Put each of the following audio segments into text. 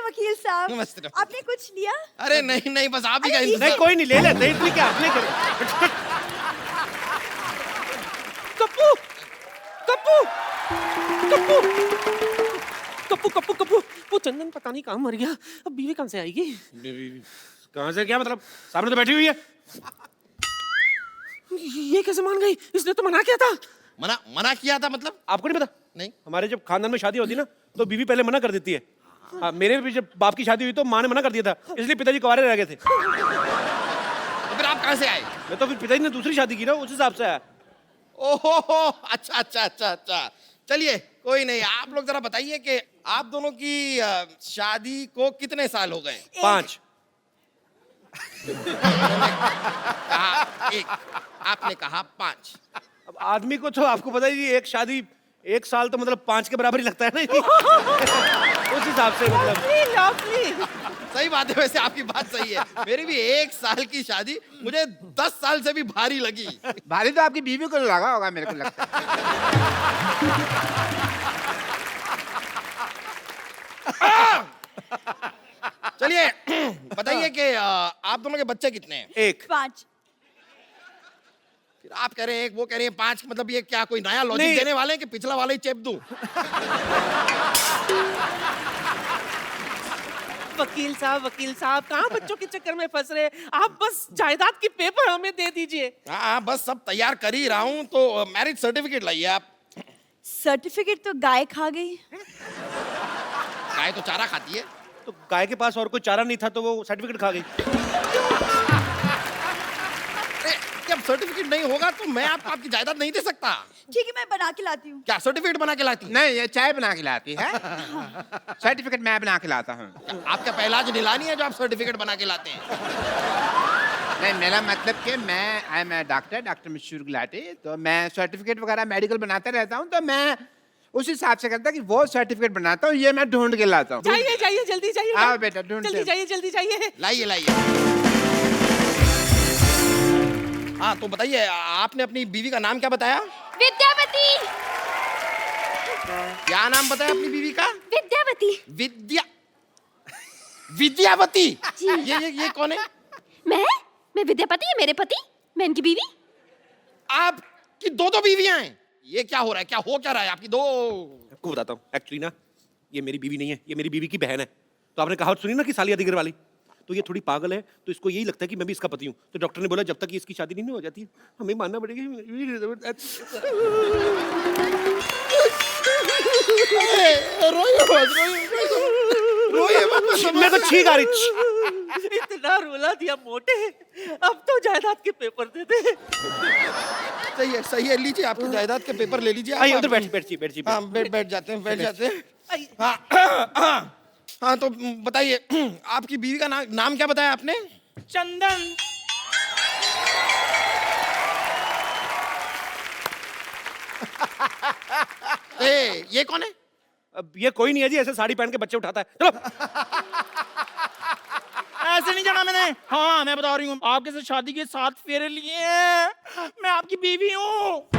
वकील साहब। नमस्ते। आपने कुछ लिया? अरे नहीं नहीं, बस आप ही का नहीं कोई नहीं, ले लेते इतनी क्या आपने करे। कप्पू कप्पू कप्पू कप्पू कप्पू कप्पू, वो चंदन पता नहीं कहाँ मर गया, अब बीवी कहाँ से आएगी? कहाँ से क्या मतलब, सामने तो बैठी हुई है। ये कैसे मान गई? इसने तो मना किया था। मना किया था मतलब? आपको नहीं पता? नहीं। हमारे जब खानदान में शादी होती है ना, तो बीवी पहले मना कर देती है। हाँ, मेरे भी जब बाप की शादी हुई तो माँ ने मना कर दिया था, इसलिए पिताजी कुंवारे रह गए थे। तो फिर आप कहाँ से आए? मैं तो फिर पिताजी ने दूसरी शादी की ना, उस हिसाब से आया। ओहो, अच्छा अच्छा अच्छा अच्छा, चलिए कोई नहीं। आप लोग जरा बताइए कि आप दोनों की शादी को कितने साल हो गए? 5। एक, आपने कहा 5। अब आदमी को तो आपको पता ही, एक शादी 1 साल तो मतलब 5 के बराबर ही लगता है ना। उस हिसाब से मतलब सही बात है, वैसे आपकी बात सही है। मेरी भी 1 साल की शादी मुझे 10 साल से भी भारी लगी। भारी तो आपकी बीवी को लगा होगा, मेरे को लगता है। चलिए बताइए कि आप दोनों के बच्चे कितने हैं? 1। 5। फिर आप कह रहे हैं 1, वो कह रहे हैं 5, मतलब ये क्या कोई नया लॉजिक देने वाले हैं कि पिछला वाला ही चेप दूं? वकील साहब कहाँ बच्चों के चक्कर में फंस रहे? आप बस जायदाद के पेपर हमें दे दीजिए। हाँ बस सब तैयार कर ही रहा हूँ, तो मैरिज सर्टिफिकेट लाइए आप। सर्टिफिकेट तो गाय खा गई। गाय तो चारा खाती है। तो गाय के पास और कोई चारा नहीं था तो वो सर्टिफिकेट खा गई। जब सर्टिफिकेट नहीं होगा तो मैं आपकी जायदाद नहीं दे सकता। ठीक है, मैं बना के लाती हूँ। क्या सर्टिफिकेट बना के लाती? नहीं, ये चाय बना के लाती है। सर्टिफिकेट मैं बना के लाता हूँ। आपका पहला आज नीलानी है जो आप सर्टिफिकेट बना के लाते हैं? नहीं, मेरा मतलब कि आई एम डॉक्टर मशहूर गुलाटी, तो मैं सर्टिफिकेट वगैरह मेडिकल बनाता रहता हूँ, तो मैं उस हिसाब से करता कि वो सर्टिफिकेट बनाता हूँ, ये मैं ढूंढ के लाता हूँ। जाइए जल्दी जाइए। आओ बेटा, ढूंढते जल्दी जाइए। लाइए। हाँ तो बताइए, आपने अपनी बीवी का नाम क्या बताया? विद्यावती। क्या नाम बताया अपनी बीवी का? विद्यावती। विद्यावती। जी। ये कौन है? मैं विद्यापति है मेरे पति, मैं इनकी बीवी। आपकी 2 बीवियां हैं? ये क्या हो रहा है? क्या हो क्या रहा है आपकी 2? आपको बताता हूँ, एक्चुअली ना ये मेरी बीवी नहीं है, ये मेरी बीवी की बहन है। तो आपने कहावत सुनी ना कि सालिया दिगर वाली, तो ये थोड़ी पागल है, तो इसको यही लगता है कि मैं भी इसका पति हूँ। तो डॉक्टर ने बोला जब तक इसकी शादी नहीं हो जाती हमें मानना पड़ेगा। मैं तो छींक आ रही। इतना रुला दिया मोटे, अब तो जायदाद के पेपर दे दे। सही है, लीजिए आपकी जायदाद के पेपर ले लीजिए। आइए उधर बैठिए। हाँ बैठ जाते हैं। हाँ तो बताइए, आपकी बीवी का नाम क्या बताया आपने? चंदन। ये कौन है? अब ये कोई नहीं है जी, ऐसे साड़ी पहन के बच्चे उठाता है। चलो। ऐसे नहीं जाना मैंने। हाँ मैं बता रही हूँ, आपके साथ शादी के 7 फेरे लिए हैं। मैं आपकी बीवी हूँ।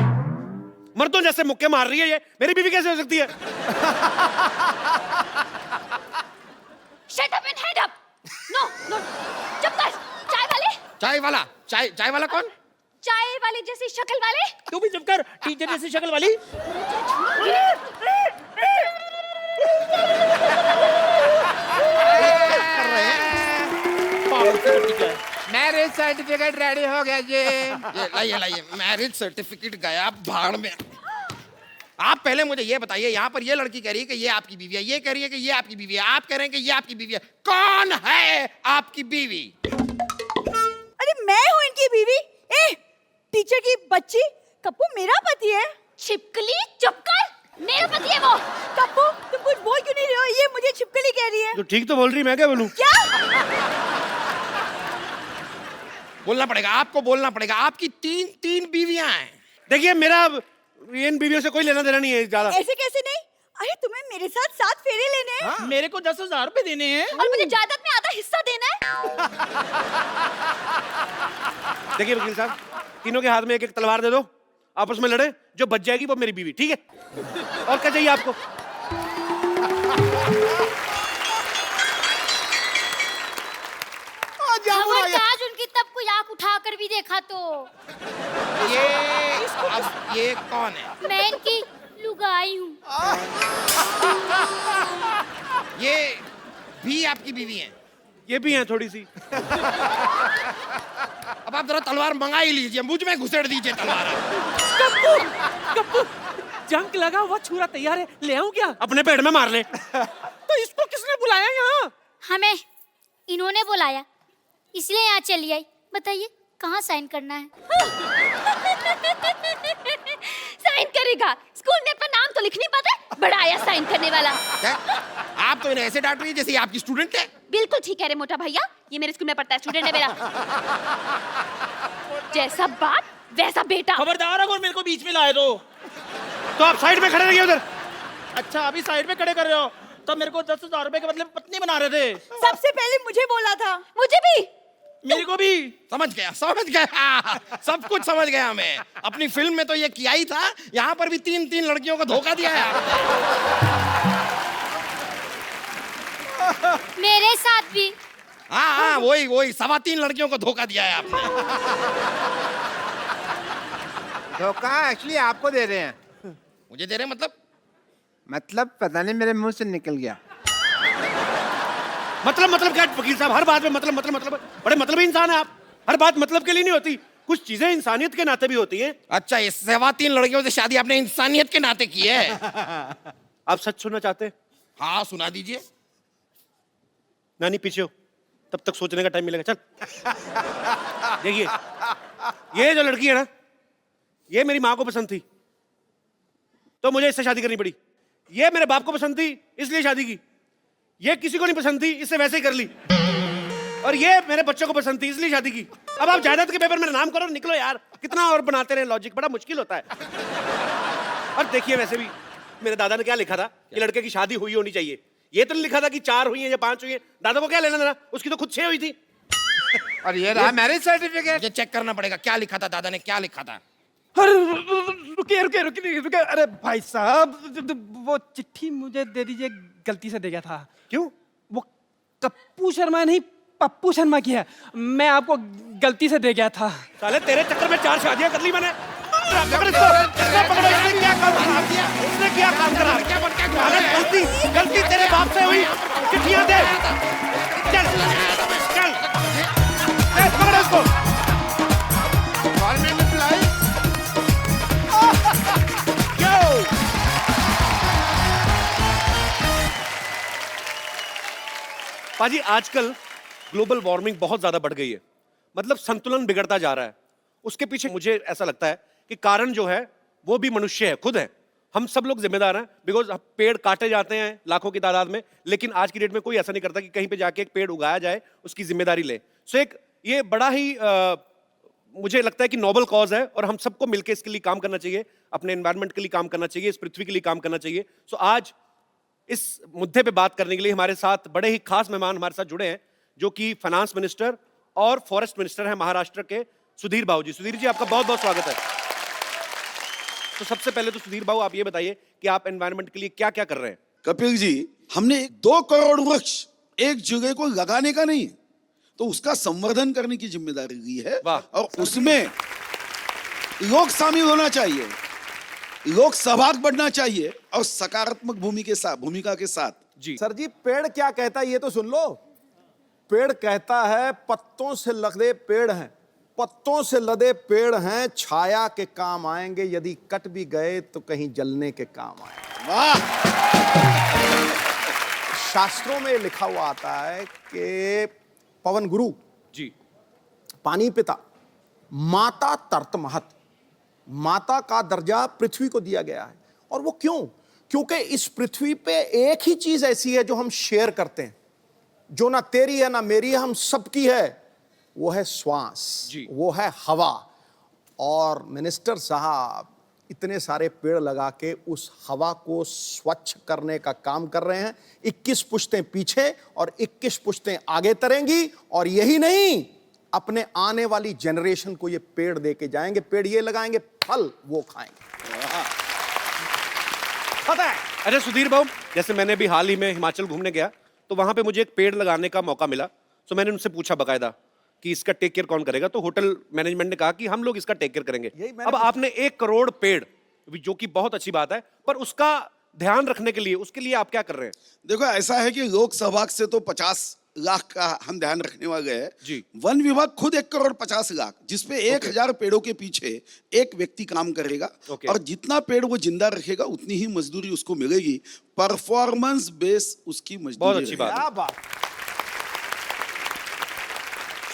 मर्दों जैसे मुक्के मार रही है ये, मेरी बीवी कैसे हो सकती है? Shut up and head up. No. चुप कर। चाय वाला कौन? चाय वाले जैसी शक्ल वाले। तू भी चुप कर, टीचर जैसी शक्ल वाली। मैरिज सर्टिफिकेट रेडी हो गया जी। लाइए। मैरिज सर्टिफिकेट गया भाड़ में। आप पहले मुझे ये बताइए, यहाँ पर ये लड़की कह रही है कि ये आपकी बीवी है, ये कह रही है कि ये आपकी बीवी है, आप कह रहे हैं कि ये आपकी बीवी है। कौन है आपकी बीवी? अरे मैं हूँ इनकी बीवी। टीचर की बच्ची, कप्पू मेरा पति है। छिपकली चुप कर, मेरा पति है वो। कप्पू तुम कुछ बोल क्यों नहीं रहे हो? ये मुझे छिपकली कह रही है। तो ठीक तो बोल रही, मैं क्या बोलूं? क्या? बोलना पड़ेगा, आपको बोलना पड़ेगा। आपकी 3 बीवियां हैं। देखिए मेरा इन बीवियों से कोई लेना देना नहीं है ज्यादा। ऐसे कैसे नहीं? अरे तुम्हें मेरे साथ 7 फेरे लेने हैं। हाँ? मेरे को 10,000 रुपए देने हैं और मुझे जायदाद में आधा हिस्सा देना है। देखिए वकील साहब, तीनों के हाथ में 1-1 तलवार दे दो, आपस में लड़े, जो बच जाएगी वो मेरी बीवी, ठीक है? और क्या चाहिए आपको? ये अब ये कौन है? मैं इनकी लुगाई हूँ। ये भी आपकी बीवी है? ये भी हैं थोड़ी सी। अब आप जरा तलवार मंगा ही लीजिए, मुझ में घुसेड़ दीजिए तलवार। कप्पू, कप्पू, जंग लगा हुआ छुरा तैयार है, ले आऊं क्या? अपने पेट में मार ले। तो इसको किसने बुलाया यहाँ? हमें इन्होंने बुलाया, इसलिए यहाँ चली आई। बताइए कहाँ साइन करना है? साइन करेगा? स्कूल में अपना नाम तो लिख नहीं पाता, बड़ा आया साइन करने वाला। क्या? आप तो इन्हें ऐसे डांट रही है जैसे ये आपकी स्टूडेंट है। बिल्कुल ठीक है रे मोटा भैया, ये मेरे स्कूल में पढ़ता है, स्टूडेंट है मेरा। जैसा बाप वैसा बेटा। खबरदार अगर मेरे को बीच में लाए तो आप साइड में खड़े रहिए उधर। अच्छा अभी साइड में खड़े कर रहे हो, तब मेरे को 10,000 रुपए के बदले में पत्नी बना रहे थे। सबसे पहले मुझे बोला था। मुझे भी। मेरे को भी। समझ गया सब कुछ समझ गया मैं। अपनी फिल्म में तो ये किया ही था, यहाँ पर भी 3-3 लड़कियों को धोखा दिया है आपने। मेरे साथ भी। हाँ वही 3.25 लड़कियों को धोखा दिया है आपने। धोखा एक्चुअली आपको दे रहे हैं। मुझे दे रहे हैं मतलब पता नहीं मेरे मुंह से निकल गया। मतलब क्या वकील साहब, हर बात में मतलब बड़े मतलबी इंसान है आप। हर बात मतलब के लिए नहीं होती, कुछ चीजें इंसानियत के नाते भी होती हैं। अच्छा, ये 3.25 लड़कियों से शादी आपने इंसानियत के नाते की है? आप सच सुनना चाहते हैं? हाँ सुना दीजिए। नानी पीछे हो, तब तक सोचने का टाइम मिलेगा। चल देखिए, ये जो लड़की है ना, ये मेरी माँ को पसंद थी तो मुझे इससे शादी करनी पड़ी। ये मेरे बाप को पसंद थी इसलिए शादी की। ये किसी को नहीं पसंद थी, इससे वैसे ही कर ली। और ये मेरे बच्चों को पसंद थी इसलिए शादी की। अब आप जायदाद के पेपर में नाम करो, निकलो यार। कितना और बनाते रहे लॉजिक, बड़ा मुश्किल होता है। और देखिए, वैसे भी मेरे दादा ने क्या लिखा था कि लड़के की शादी हुई होनी चाहिए। ये तो नहीं लिखा था कि 4 हुई है या 5 हुई है। दादा को क्या लेना देना, उसकी तो खुद 6 हुई थी। और ये रहा मैरिज सर्टिफिकेट। ये चेक करना पड़ेगा, क्या लिखा था दादा ने, क्या लिखा था। अरे रुकिए अरे भाई साहब, वो चिट्ठी मुझे दे दीजिए, गलती से दे गया था। क्यों? वो कप्पू शर्मा नहीं, पप्पू शर्मा की है। मैं आपको गलती से दे गया था। साले तेरे चक्कर में 4 शादियां कर ली मैंने। पकड़ इसको, पकड़ो। इसने क्या काम करा? इसने क्या काम करा? गलती तेरे बाप से हुई। चिट्ठियां दे। चल पकड़ो इसको। Government employ. पाजी, आजकल ग्लोबल वार्मिंग बहुत ज्यादा बढ़ गई है। मतलब संतुलन बिगड़ता जा रहा है। उसके पीछे मुझे ऐसा लगता है कि कारण जो है वो भी मनुष्य है, खुद है। हम सब लोग जिम्मेदार हैं, बिकॉज पेड़ काटे जाते हैं लाखों की तादाद में, लेकिन आज की डेट में कोई ऐसा नहीं करता कि कहीं पे जाके एक पेड़ उगाया जाए, उसकी जिम्मेदारी ले। सो एक ये बड़ा ही मुझे लगता है कि नोबल कॉज है और हम सबको मिलकर इसके लिए काम करना चाहिए, अपने एनवायरनमेंट के लिए काम करना चाहिए, इस पृथ्वी के लिए काम करना चाहिए। सो आज इस मुद्दे पे बात करने के लिए हमारे साथ बड़े ही खास मेहमान हमारे साथ जुड़े हैं, जो कि फाइनेंस मिनिस्टर और फॉरेस्ट मिनिस्टर हैं महाराष्ट्र के, सुधीर बाबू जी। सुधीर जी, आपका बहुत बहुत स्वागत है। तो सबसे पहले तो सुधीर बाबू, आप ये बताइए कि आप एनवायरनमेंट के लिए क्या क्या कर रहे हैं। कपिल जी, हमने 2 करोड़ वृक्ष एक जगह को लगाने का नहीं, तो उसका संवर्धन करने की जिम्मेदारी ली है। और उसमें लोग शामिल होना चाहिए, लोग सहभाग बढ़ना चाहिए और सकारात्मक भूमिका के साथ। जी सर जी, पेड़ क्या कहता है ये तो सुन लो। पेड़ कहता है पत्तों से लदे पेड़ हैं, पत्तों से लदे पेड़ हैं, छाया के काम आएंगे, यदि कट भी गए तो कहीं जलने के काम आएंगे। वाह! शास्त्रों में लिखा हुआ आता है कि पवन गुरु जी, पानी पिता, माता तर्त महत, माता का दर्जा पृथ्वी को दिया गया है। और वो क्यों? क्योंकि इस पृथ्वी पे एक ही चीज ऐसी है जो हम शेयर करते हैं, जो ना तेरी है ना मेरी है, हम सबकी है, वो है श्वास, वो है हवा। और मिनिस्टर साहब इतने सारे पेड़ लगा के उस हवा को स्वच्छ करने का काम कर रहे हैं। 21 पुश्तें पीछे और 21 पुश्तें आगे तरेंगी, और यही नहीं, अपने आने वाली जनरेशन को ये पेड़ दे के जाएंगे। पेड़ ये लगाएंगे, फल वो खाएंगे। पता है, अरे सुधीर बाबू, जैसे मैंने भी हाल ही में हिमाचल घूमने गया, तो वहां पे मुझे एक पेड़ लगाने का मौका मिला। तो मैंने उनसे पूछा बकायदा कि इसका टेक केयर कौन करेगा, तो होटल मैनेजमेंट ने कहा कि हम लोग इसका टेक केयर करेंगे। यही मैंने अब आपने 1 करोड़ पेड़, जो कि बहुत अच्छी बात है, पर उसका ध्यान रखने के लिए, उसके लिए आप क्या कर रहे हैं? देखो ऐसा है कि लोकसभा से तो 50 लाख का हम ध्यान रखने वाले हैं जी। वन विभाग खुद 1 करोड़ 50 लाख, जिसपे 1000 पेड़ों के पीछे एक व्यक्ति काम करेगा और जितना पेड़ वो जिंदा रखेगा उतनी ही मजदूरी उसको मिलेगी। परफॉर्मेंस बेस उसकी मजदूरी। बहुत अच्छी बात है। क्या बात।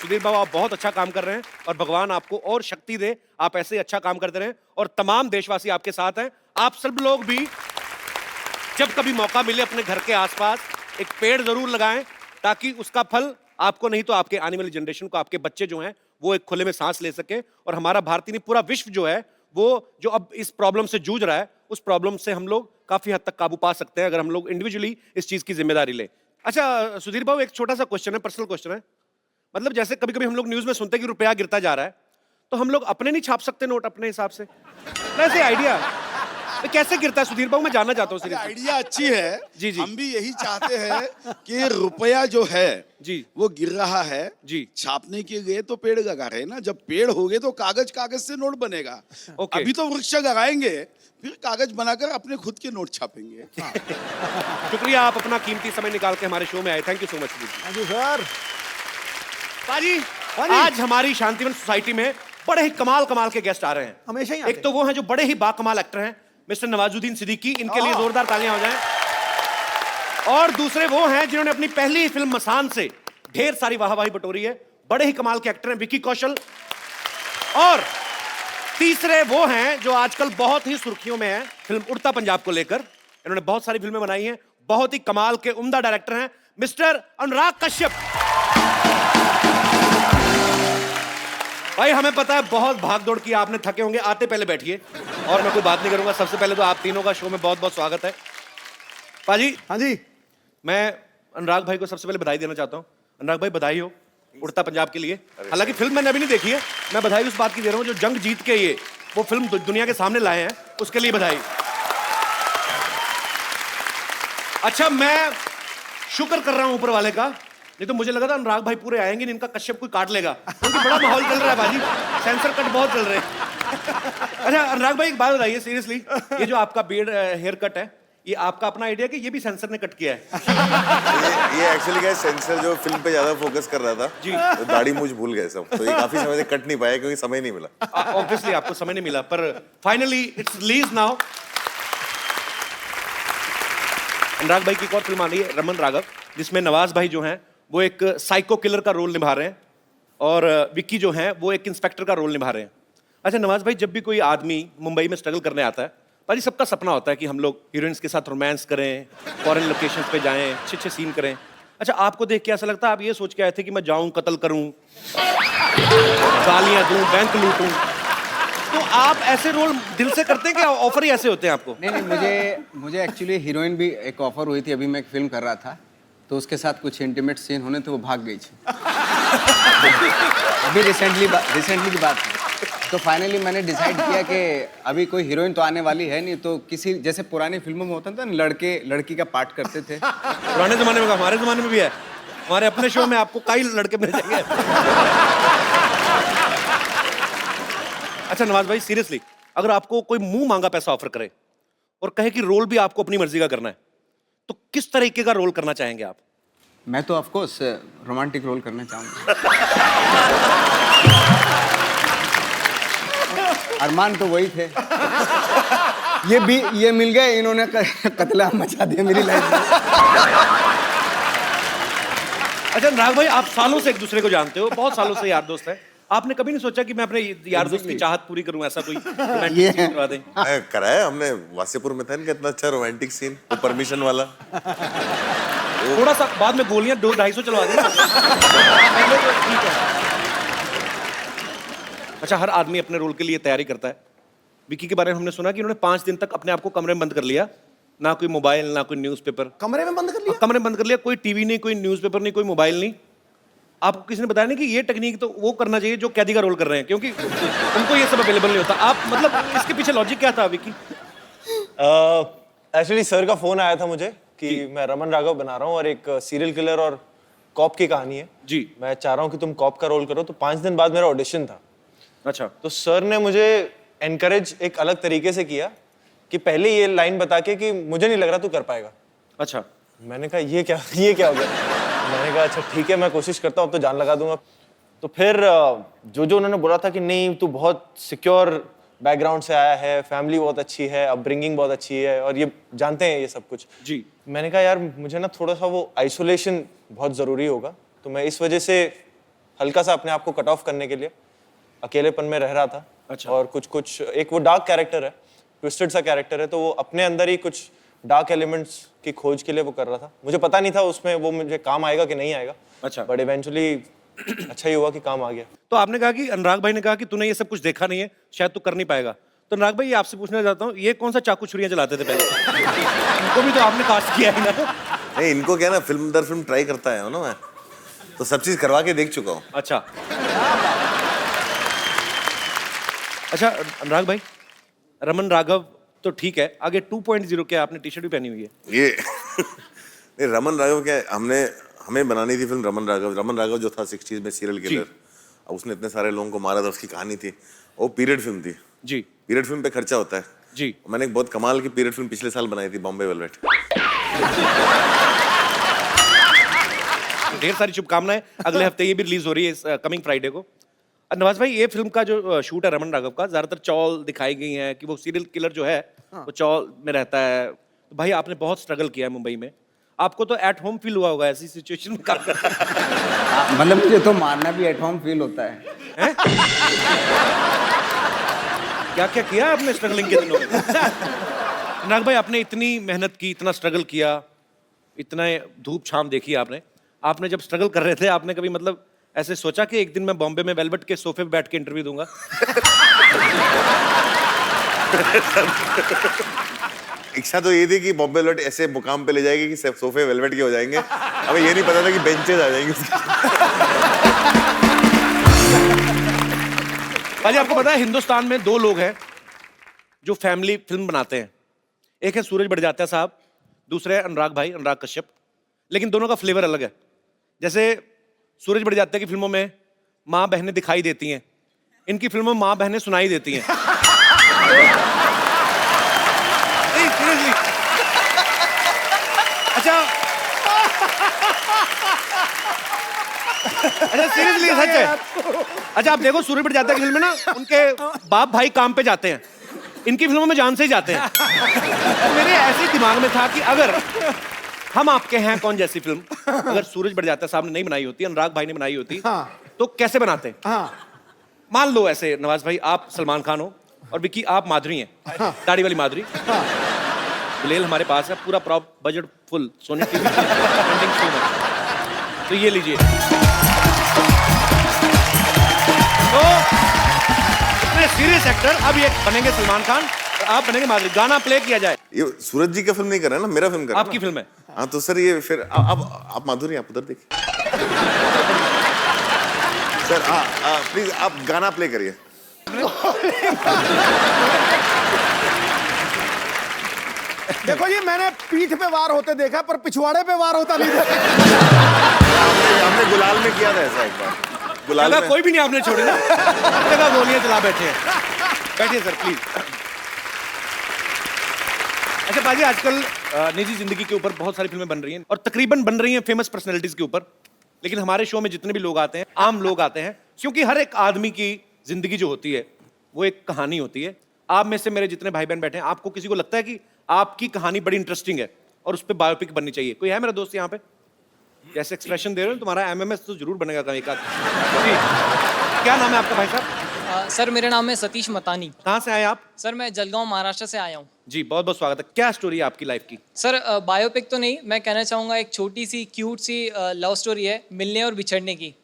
सुधीर बाबू, आप बहुत अच्छा काम कर रहे हैं और भगवान आपको और शक्ति दे, आप ऐसे ही अच्छा काम करते रहें और तमाम देशवासी आपके साथ हैं। आप सब लोग भी जब कभी मौका मिले अपने घर के आसपास एक पेड़ जरूर लगाएं, ताकि उसका फल आपको नहीं तो आपके आने वाली जनरेशन को, आपके बच्चे जो हैं वो एक खुले में सांस ले सके। और हमारा भारतीय नहीं, पूरा विश्व जो है वो जो अब इस प्रॉब्लम से जूझ रहा है, उस प्रॉब्लम से हम लोग काफी हद तक काबू पा सकते हैं अगर हम लोग इंडिविजुअली इस चीज की जिम्मेदारी लें। अच्छा सुधीर बाबू, एक छोटा सा क्वेश्चन है, पर्सनल क्वेश्चन है। मतलब जैसे कभी कभी हम लोग न्यूज में सुनते हैं कि रुपया गिरता जा रहा है, तो हम लोग अपने नहीं छाप सकते नोट अपने हिसाब से? वैसे आइडिया तो कैसे गिरता है सुधीर बाबू, मैं जानना चाहता हूँ। आइडिया अच्छी है जी जी। हम भी यही चाहते हैं कि रुपया जो है जी वो गिर रहा है जी। छापने के लिए तो पेड़ लगा रहे हैं ना, जब पेड़ हो गए तो कागज कागज से नोट बनेगा। ओके। अभी तो वृक्ष लगाएंगे, फिर कागज बनाकर अपने खुद के नोट छापेंगे। शुक्रिया, आप अपना कीमती समय निकाल के हमारे शो में आए, thank you so much. Thank you sir. बाजी, आज हमारी शांतिवन सोसाइटी में बड़े ही कमाल कमाल के गेस्ट आ रहे हैं। हमेशा ही आते एक तो वो हैं जो बड़े ही बाकमाल एक्टर हैं, मिस्टर नवाजुद्दीन सिद्दीकी, इनके लिए जोरदार तालियां हो जाएं। और दूसरे वो हैं जिन्होंने अपनी पहली फिल्म मसान से ढेर सारी वाहवाही बटोरी है, बड़े ही कमाल के एक्टर हैं, विकी कौशल। और तीसरे वो हैं जो आजकल बहुत ही सुर्खियों में हैं फिल्म उड़ता पंजाब को लेकर। इन्होंने बहुत सारी फिल्में बनाई हैं, बहुत ही कमाल के उम्दा डायरेक्टर हैं मिस्टर अनुराग कश्यप। भाई हमें पता है बहुत भाग दौड़ की, आपने थके होंगे, आते पहले बैठिए और मैं कोई बात नहीं करूंगा। सबसे पहले तो आप तीनों का शो में बहुत बहुत स्वागत है। पाजी। हाँ जी। मैं अनुराग भाई को सबसे पहले बधाई देना चाहता हूँ। अनुराग भाई बधाई हो उड़ता पंजाब के लिए। हालांकि फिल्म मैंने अभी नहीं देखी है, मैं बधाई उस बात की दे रहा हूँ जो जंग जीत के ये वो फिल्म दुनिया के सामने लाए हैं, उसके लिए बधाई। अच्छा, मैं शुक्र कर रहा हूं ऊपर वाले का, नहीं तो मुझे लगा था अनुराग भाई पूरे आएंगे, इनका कश्यप कोई काट लेगा, क्योंकि बड़ा माहौल चल रहा है बाजी, सेंसर कट बहुत चल रहे हैं। अच्छा अनुराग भाई एक बात बताइए सीरियसली, ये जो आपका बियर्ड हेयर कट है, ये आपका अपना आइडिया कि ये भी सेंसर ने कट किया है? ये एक्चुअली क्या है, सेंसर जो फिल्म पे ज्यादा फोकस कर रहा था जी, तो दाढ़ी मूंछ भूल गए सब, तो ये काफी समय से कट नहीं पाया क्योंकि समय नहीं मिला। ऑब्वियसली आपको समय नहीं मिला, पर फाइनली इट्स रिलीज नाउ। अनुराग भाई की एक और फिल्म आ रही है रमन राघव, जिसमें नवाज भाई जो हैं वो एक साइको किलर का रोल निभा रहे हैं और विक्की जो हैं वो एक इंस्पेक्टर का रोल निभा रहे हैं। अच्छा नवाज भाई, जब भी कोई आदमी मुंबई में स्ट्रगल करने आता है, भाई सबका सपना होता है कि हम लोग हीरोइंस के साथ रोमांस करें, फॉरेन लोकेशंस पे जाएं, अच्छे अच्छे सीन करें। अच्छा आपको देख के ऐसा लगता है आप ये सोच के आए थे कि मैं जाऊं, कत्ल करूं, गालियां दूं, बैंक लूटूं, तो आप ऐसे रोल दिल से करते हैं क्या? ऑफर ही ऐसे होते हैं आपको? नहीं, मुझे एक्चुअली हीरोइन भी एक ऑफर हुई थी, अभी मैं एक फिल्म कर रहा था तो उसके साथ कुछ इंटीमेट सीन होने थे, वो भाग गई थी। अभी रिसेंटली की बात है। तो फाइनली मैंने डिसाइड किया कि अभी कोई हीरोइन तो आने वाली है नहीं, तो किसी जैसे पुरानी फिल्मों में होता था ना, लड़के लड़की का पार्ट करते थे। पुराने जमाने में, हमारे जमाने में भी है, हमारे अपने शो में आपको कई लड़के मिल जाएंगे। अच्छा नवाज भाई सीरियसली, अगर आपको कोई मुंह मांगा पैसा ऑफर करे और कहे कि रोल भी आपको अपनी मर्जी का करना है, तो किस तरीके का रोल करना चाहेंगे आप? मैं तो ऑफ कोर्स रोमांटिक रोल करना चाहूंगा। अरमान तो वही थे, ये मिल गए, इन्होंने कत्लेआम मचा दिया मेरी लाइफ में। अच्छा अनुराग भाई, आप सालों से एक दूसरे को जानते हो, बहुत सालों से यार दोस्त है, आपने कभी नहीं सोचा कि मैं अपने यार दोस्त की चाहत पूरी करूं, ऐसा कोई रोमांटिक सीन करवा दें? कराया हमने, वासेपुर में था इनका इतना अच्छा रोमांटिक सीन, वो परमिशन वाला। थोड़ा सा बाद में गोलियां 200-250 चलवा दें। ठीक है। अच्छा हर आदमी अपने रोल के लिए तैयारी करता है। विकी के बारे में हमने सुना कि उन्होंने 5 दिन तक अपने आप को कमरे में बंद कर लिया, ना कोई मोबाइल ना कोई न्यूज़पेपर। कमरे में बंद कर लिया? कमरे में बंद कर लिया, कोई टीवी नहीं, कोई न्यूज़पेपर नहीं, कोई मोबाइल नहीं। आपको किसी ने बताया नहीं कि ये टेक्निक तो वो करना चाहिए जो कैदी का रोल कर रहे हैं, क्योंकि उनको ये सब अवेलेबल नहीं होता। आप मतलब इसके पीछे लॉजिक क्या था विकी? एक्चुअली सर का फोन आया था मुझे कि मैं रमन राघव बना रहा हूँ और एक सीरियल किलर और कॉप की कहानी है जी। मैं चाह रहा हूँ कि तुम कॉप का रोल करो। तो 5 दिन बाद मेरा ऑडिशन था। अच्छा। तो सर ने मुझे एनकरेज एक अलग तरीके से किया कि पहले ये लाइन बता के कि मुझे नहीं लग रहा तू कर पाएगा। अच्छा। मैंने कहा ये क्या हो गया। मैंने कहा अच्छा ठीक है मैं कोशिश करता हूँ, अब तो जान लगा दूंगा। तो फिर जो उन्होंने बोला था कि नहीं तू बहुत सिक्योर बैकग्राउंड से आया है, फैमिली बहुत अच्छी है, अपब्रिंगिंग बहुत अच्छी है और ये जानते हैं ये सब कुछ जी। मैंने कहा यार मुझे ना थोड़ा सा वो आइसोलेशन बहुत ज़रूरी होगा। तो मैं इस वजह से हल्का सा अपने आप को कट ऑफ करने के लिए अकेलेपन में रह रहा था। अच्छा। और कुछ एक वो डार्क कैरेक्टर है, ट्विस्टेड सा कैरेक्टर है, तो वो अपने अंदर ही कुछ डार्क एलिमेंट्स की खोज के लिए वो कर रहा था। मुझे पता नहीं था उसमें वो मुझे काम आएगा कि नहीं आएगा। अच्छा। बट इवेंचुअली अच्छा ही हुआ कि काम आ गया। तो आपने कहा कि अनुराग भाई ने कहा कि तूने ये सब कुछ देखा नहीं है, शायद तू कर नहीं पाएगा। तो अनुराग भाई आपसे पूछना चाहता हूँ, ये कौन सा चाकू छुरियां चलाते थे पहले? इनको भी तो आपने कास्ट किया है ना? नहीं, इनको क्या ना फिल्म दर फिल्म ट्राई करता है ना मैं, तो सब चीज करवा के देख चुका हूँ। अच्छा। अच्छा अनुराग भाई, रमन राघव तो ठीक है, आगे 2.0 क्या आपने टी शर्ट भी पहनी हुई है? ये नहीं, रमन राघव क्या है, हमें बनानी थी फिल्म रमन राघव जो था 60s में सीरियल किलर। अब उसने इतने सारे लोगों को मारा था, उसकी कहानी थी, वो पीरियड फिल्म थी जी। पीरियड फिल्म पे खर्चा होता है जी। मैंने एक बहुत कमाल की पीरियड फिल्म पिछले साल बनाई थी, बॉम्बे वेलवेट। ढेर सारी शुभकामनाएं, अगले हफ्ते ये भी रिलीज हो रही है कमिंग फ्राइडे को। नवाज भाई ये फिल्म का जो शूट है रमन राघव का, ज्यादातर चौल दिखाई गई है कि वो सीरियल किलर जो है वो चौल में रहता है। तो भाई आपने बहुत स्ट्रगल किया है मुंबई में, आपको तो एट होम फील हुआ होगा ऐसी सिचुएशन में काम करना। मतलब मुझे तो मारना भी एट होम फील होता है। क्या क्या किया आपने स्ट्रगलिंग के दिनों में? नाग भाई आपने इतनी मेहनत की, इतना स्ट्रगल किया, इतना धूप छाम देखी आपने जब स्ट्रगल कर रहे थे आपने कभी मतलब ऐसे सोचा कि एक दिन मैं बॉम्बे में वेलवेट के सोफे पे बैठ के इंटरव्यू दूंगा? इच्छा तो ये थी कि बॉम्बे वेलवेट ऐसे मुकाम पे ले जाएगी कि सब सोफे वेलवेट के हो जाएंगे। हमें ये नहीं पता था कि बेंचेस आ जाएंगे। भाई आपको पता है हिंदुस्तान में 2 लोग हैं जो फैमिली फिल्म बनाते हैं, एक है सूरज बड़जात्या साहब, दूसरे है अनुराग कश्यप। लेकिन दोनों का फ्लेवर अलग है। जैसे सूरज बड़जात्या की फिल्मों में माँ बहनें दिखाई देती हैं, इनकी फिल्मों में माँ बहनें सुनाई देती हैं। सीरियसली। अच्छा सीरियसली सच है। अच्छा आप देखो सूरज बड़जात्या की फिल्म में ना उनके बाप भाई काम पे जाते हैं, इनकी फिल्मों में जान से ही जाते हैं। तो मेरे ऐसे दिमाग में था कि अगर हम आपके हैं कौन जैसी फिल्म अगर सूरज बड़जात्या साहब ने नहीं बनाई होती, अनुराग भाई ने बनाई होती, तो कैसे बनाते? मान लो ऐसे नवाज भाई आप सलमान खान हो और विक्की आप माधुरी हैं, दाढ़ी वाली माधुरी। गुलेल हमारे पास है, पूरा prop budget full, Sony TV trending film है। तो ये लीजिए। तो इतने सीरियस एक्टर अब ये बनेंगे सलमान खान और आप बनेंगे माधुरी। गाना प्ले किया जाए। ये सूरज जी का फिल्म नहीं कर रहा है ना, मेरा फिल्म कर रहा है। आपकी फिल्म है। हाँ तो सर ये फिर आप माधुरी आप उधर देखिए। सर प्लीज आप गाना प्ले करिए। देखो जी मैंने पीठ पे वार होते देखा पर पिछवाड़े पे वार होता नहीं देखा। हमने गुलाल में किया था ऐसा एक बार। गुलाल में कोई भी नहीं आपने छोड़ी ना, हर जगह गोलियां चला बैठे हैं। बैठिए सर प्लीज। अच्छा बाजी आजकल निजी जिंदगी के ऊपर बहुत सारी फिल्में बन रही हैं और तकरीबन बन रही हैं फेमस पर्सनैलिटीज के ऊपर। लेकिन हमारे शो में जितने भी लोग आते हैं आम लोग आते हैं, क्योंकि हर एक आदमी की जिंदगी जो होती है वो एक कहानी होती है। आप में से मेरे जितने भाई बहन बैठे हैं, आपको किसी को लगता है कि आपकी कहानी बड़ी इंटरेस्टिंग है और उस पर बायोपिक बननी चाहिए? कोई है मेरा दोस्त यहाँ पे? जैसे एक्सप्रेशन दे रहे हो तुम्हारा एमएमएस तो जरूर बनेगा कहीं का। क्या नाम है आपका भाई साहब? सर मेरा नाम है सतीश मतानी। कहाँ से आए आप? सर मैं जलगांव महाराष्ट्र से आया हूँ। जी बहुत बहुत स्वागत है। क्या स्टोरी है आपकी लाइफ की? सर बायोपिक तो नहीं, मैं कहना चाहूँगा एक छोटी सी क्यूट सी लव स्टोरी है मिलने और बिछड़ने की।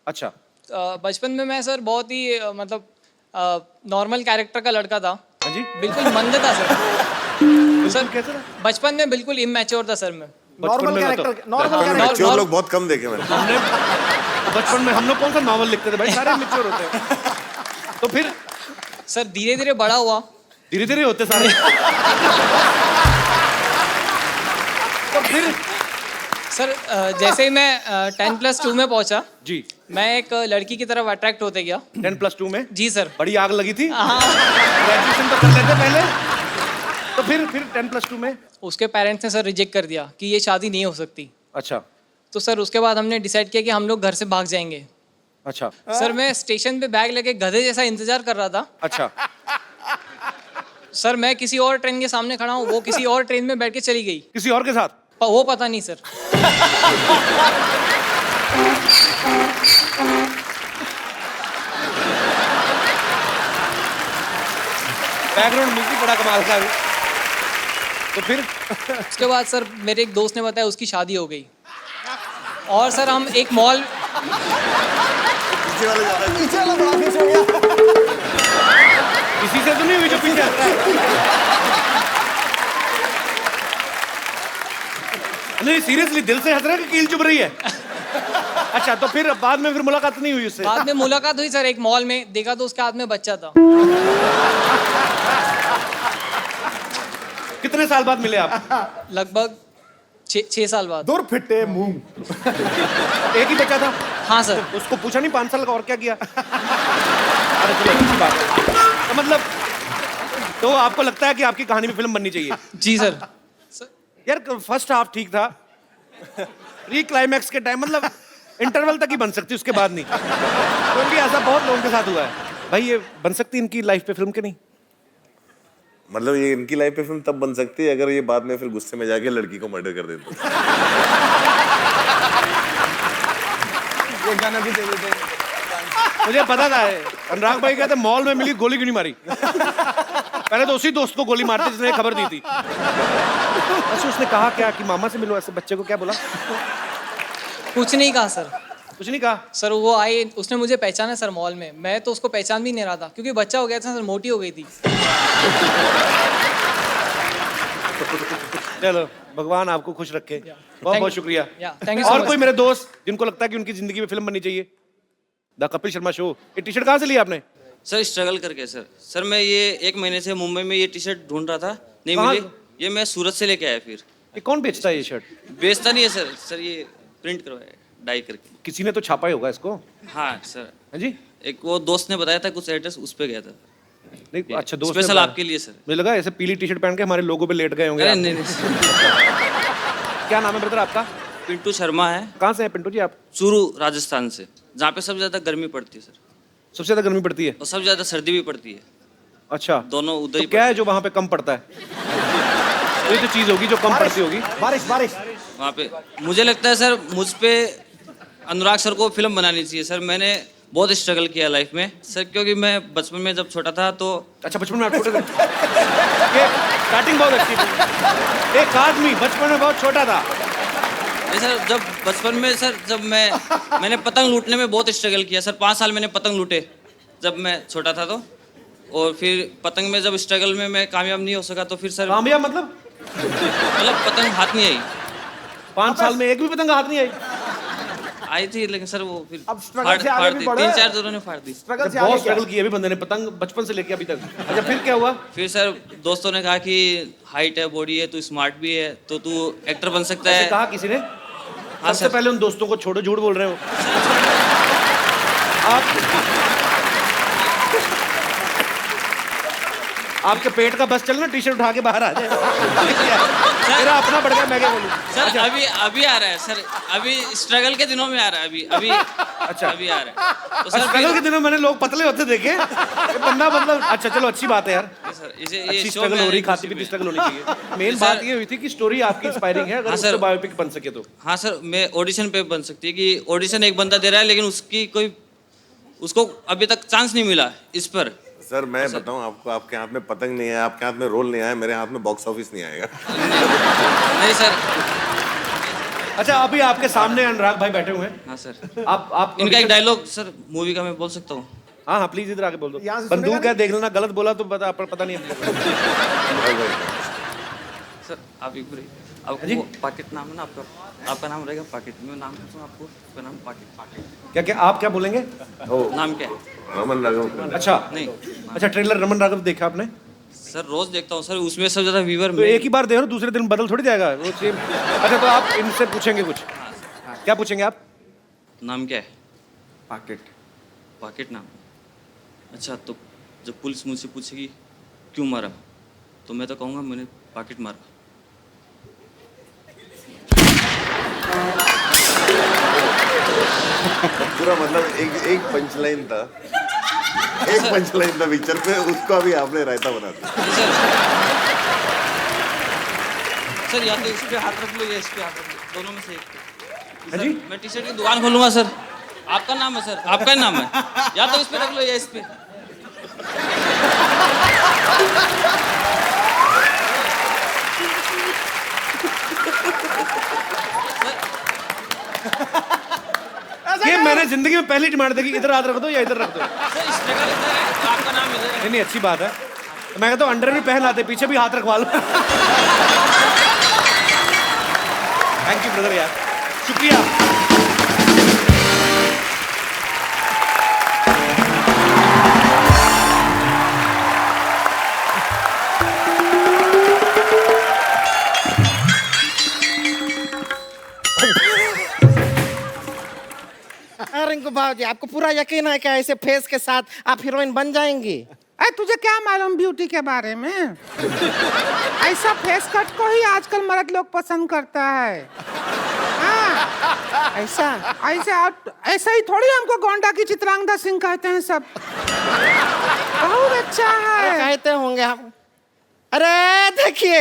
अच्छा। बचपन में मैं सर बहुत ही मतलब नॉर्मल कैरेक्टर का लड़का था। हाँ जी। बिल्कुल मंद था सर। कैसे था? बचपन में बिल्कुल इमेच्योर था सर मैं। नॉर्मल कैरेक्टर, नॉर्मल मैच्योर लोग बहुत कम देखे मैंने। हमने बचपन में हम लोग कौन सा नॉवल लिखते थे भाई, सारे मैच्योर होते हैं। तो फिर सर धीरे धीरे बड़ा हुआ। धीरे धीरे होते सारे। तो फिर सर जैसे ही मैं 10+2 में पहुंचा जी, मैं एक लड़की की तरफ अट्रैक्ट होते गया। 10+2 में? जी सर। बड़ी आग लगी थी? हाँ। ग्रेजुएशन तो कर लेते पहले, तो फिर 10+2 में? उसके पेरेंट्स ने सर रिजेक्ट कर दिया कि ये शादी नहीं हो सकती। अच्छा तो सर उसके बाद हमने डिसाइड किया कि हम लोग घर से भाग जाएंगे। अच्छा सर मैं स्टेशन पे बैग लेके गधे जैसा इंतजार कर रहा था। अच्छा। सर मैं किसी और ट्रेन के सामने खड़ा हूँ, वो किसी और ट्रेन में बैठ के चली गई। किसी और के साथ? वो पता नहीं सर। बैकग्राउंड म्यूजिक बड़ा कमाल का है। तो फिर उसके बाद सर मेरे एक दोस्त ने बताया उसकी शादी हो गई। और सर हम एक मॉल इसी से तो नहीं हुई जो पीछे नहीं, सीरियसली दिल से हंस रहा है कि कील चुभ रही है? अच्छा, तो फिर बाद में फिर मुलाकात नहीं हुई उससे? बाद में मुलाकात हुई सर, एक मॉल में देखा तो उसके हाथ में बच्चा था। कितने साल बाद मिले आप? लगभग 6 साल बाद। दूर फिटे मुंह। एक ही बच्चा था? हाँ सर। उसको पूछा नहीं 5 साल का और क्या किया? अरे चलो अच्छी बात है। तो मतलब तो आपको लगता है कि आपकी कहानी में फिल्म बननी चाहिए? जी सर। यार फर्स्ट हाफ ठीक था, प्री क्लाइमैक्स के टाइम मतलब इंटरवल तक ही बन सकती, उसके बाद नहीं। क्योंकि ऐसा बहुत लोगों के साथ हुआ है। भाई ये बन सकती इनकी लाइफ पे फिल्म के नहीं? मतलब ये इनकी लाइफ पे फिल्म तब बन सकती है अगर ये बाद में फिर गुस्से में जाके लड़की को मर्डर कर देते। ये गाना भी दे देते। मुझे पता था अनुराग भाई कहते मॉल में मिली गोली क्यों नहीं मारी। पहले तो उसी दोस्त को गोली मारती जिसने खबर दी थी। अच्छा उसने कहा क्या कि मामा से मिलो, ऐसे बच्चे को क्या बोला? कुछ नहीं कहा सर। कुछ नहीं कहा? सर वो आई, उसने मुझे पहचाना सर मॉल में, मैं तो उसको पहचान भी नहीं रहा था क्योंकि बच्चा हो गया था सर, मोटी हो गई थी। चलो भगवान आपको खुश रखे। बहुत बहुत शुक्रिया। थैंक यू सो और मच। कोई मेरे दोस्त जिनको लगता है कि उनकी जिंदगी में फिल्म बननी चाहिए? The Kapil Sharma show. ये टी शर्ट कहाँ से लिया आपने? सर स्ट्रगल करके सर मैं ये 1 महीने से मुंबई में ये टी शर्ट ढूंढ रहा था, नहीं कहाँ? मिली। ये मैं सूरत से लेके आया। फिर ये कौन बेचता है ये शर्ट? बेचता नहीं है सर ये प्रिंट करवाया डाई करके। किसी ने तो छापा ही होगा इसको। हाँ सर। हाँ जी। एक वो दोस्त ने बताया था कुछ एड्रेस, उस पे गया था। नहीं अच्छा दोस्त ने स्पेशल बताया। आपके लिए सर। मुझे लगा ऐसे पीली टी शर्ट पहन के हमारे लोगों पे लेट गए होंगे। अरे आप। नहीं। क्या नाम है ब्रदर आपका? पिंटू शर्मा है। कहाँ से है पिंटू जी आप? चूरू राजस्थान से, जहाँ पे सबसे ज्यादा गर्मी पड़ती है सर। सबसे ज्यादा गर्मी पड़ती है और सबसे ज्यादा सर्दी भी पड़ती है। अच्छा दोनों उधर तो ही क्या है जो वहाँ पे कम पड़ता है? ये तो चीज होगी जो कम पड़ती होगी। बारिश बारिश। वहाँ पे मुझे लगता है सर मुझ पे अनुराग सर को फिल्म बनानी चाहिए सर। मैंने बहुत स्ट्रगल किया लाइफ में सर, क्योंकि मैं बचपन में जब छोटा था तो। अच्छा बचपन में आप छोटे थे? ये स्टार्टिंग बहुत अच्छी थी। एक आदमी बचपन में बहुत छोटा था। सर जब बचपन में सर जब मैंने पतंग लूटने में बहुत स्ट्रगल किया सर। 5 साल मैंने पतंग लूटे जब मैं छोटा था तो। और फिर पतंग में जब स्ट्रगल में मैं कामयाब नहीं हो सका तो फिर सर। कामयाब मतलब पतंग हाथ नहीं आई। 5 साल में एक भी पतंग हाथ नहीं आई थी, लेकिन सर वो फिर अब स्ट्रगल से आगे भी बढ़े। 3-4 जोरों ने फाड़ दी। स्ट्रगल से बहुत आगे क्या? स्ट्रगल किया अभी बंदे ने पतंग बचपन से लेके अभी तक। अच्छा फिर क्या हुआ? फिर सर दोस्तों ने कहा कि हाइट है, बॉडी है, तू स्मार्ट भी है, तो तू एक्टर बन सकता ऐसे है। कहा किसी ने? हाँ सबसे सर। पहले उन दोस्तों को छोड़ो, झूठ बोल रहे हो आपके पेट का बस चलना, टी शर्ट उठा के बाहर आ जाए। मेरा अपना बढ़ गया, मैं क्या बोलूं? सर अभी आ रहा है सर, अभी स्ट्रगल के दिनों में आ रहा है। अभी अच्छा अभी आ रहा है तो सर स्ट्रगल के दिनों मैंने लोग पतले होते देखे। ये बंदा मतलब अच्छा चलो अच्छी बात है यार। सर इसे अच्छी ये शो स्ट्रगल में हो रही, आने खाती की पीती खुशी स्ट्रगल होनी चाहिए। मेन सर- बात ये हुई थी कि स्टोरी आपकी इंस्पायरिंग है, अगर हाँ उस सर। पे बायोपिक बन सके तो। हाँ सर, मैं ऑडिशन पे बन सकती है कि ऑडिशन एक बंदा दे रहा है लेकिन उसको अभी तक चांस नहीं मिला इस पर। सर मैं बताऊं आपको, आपके हाथ में पतंग नहीं है, आपके हाथ में रोल नहीं आया, मेरे हाथ में बॉक्स ऑफिस नहीं आएगा। नहीं सर। अच्छा अभी आपके सामने अनुराग भाई बैठे हुए हैं। हाँ सर। आप इनका एक डायलॉग सर मूवी का मैं बोल सकता हूँ? हाँ हाँ प्लीज इधर आके बोल दो। यहाँ से बंदूक सुनेगा है, देख लेना, गलत बोला तो पता नहीं है। सर आप एक बार जी? आपको पाकिट नाम है ना आपका नाम रहेगा पाकिट। मैं नाम पूछता हूँ आपको, आपका नाम पाकिट। क्या क्या आप क्या बोलेंगे? नाम क्या है? रमन राघव। अच्छा नहीं। अच्छा ट्रेलर रमन राघव देखा आपने? सर रोज देखता हूँ सर, उसमें सबसे ज्यादा व्यूअर तो एक ही बार देखो, दूसरे दिन बदल थोड़ी जाएगा वो सेम। अच्छा तो आप इनसे पूछेंगे कुछ, क्या पूछेंगे आप? नाम क्या है? पाकेट। पाकेट नाम? अच्छा, तो जब पुलिस मुझसे पूछेगी क्यों मारा, तो मैं तो कहूँगा मैंने पाकेट मारा। पूरा मतलब एक पंचलाइन था, एक पंचलाइन था पिक्चर पे, उसको अभी आपने रायता बना दिया। सर या तो इस पे हाथ रख लो या इस पे हाथ रख लो, दोनों में से एक। हाँ जी? मैं टी शर्ट की दुकान खोलूंगा सर। आपका नाम है सर, आपका ही नाम है, या तो इस पे रख लो या इस पे। ये मैंने जिंदगी में पहली डिमांड देखी, इधर हाथ रख दो या इधर रख दो। सर स्ट्रगल इधर है, तो आपका नाम इधर है। नहीं अच्छी बात है, मैं कहता हूँ अंडर भी पहन आते, पीछे भी हाथ रखवा लो। थैंक यू ब्रदर यार, शुक्रिया। रिंकू भाजी, आपको पूरा यकीन है क्या ऐसे फेस के साथ आप हीरोइन बन जाएंगी? अरे तुझे क्या मालूम ब्यूटी के बारे में? ऐसा फेस कट को ही आजकल मर्द लोग पसंद करता है। हाँ, ऐसा ऐसा ही थोड़ी हमको गोंडा की चित्रांगदा सिंह कहते हैं सब। बहुत अच्छा है। कहते होंगे हम। अरे देखिए,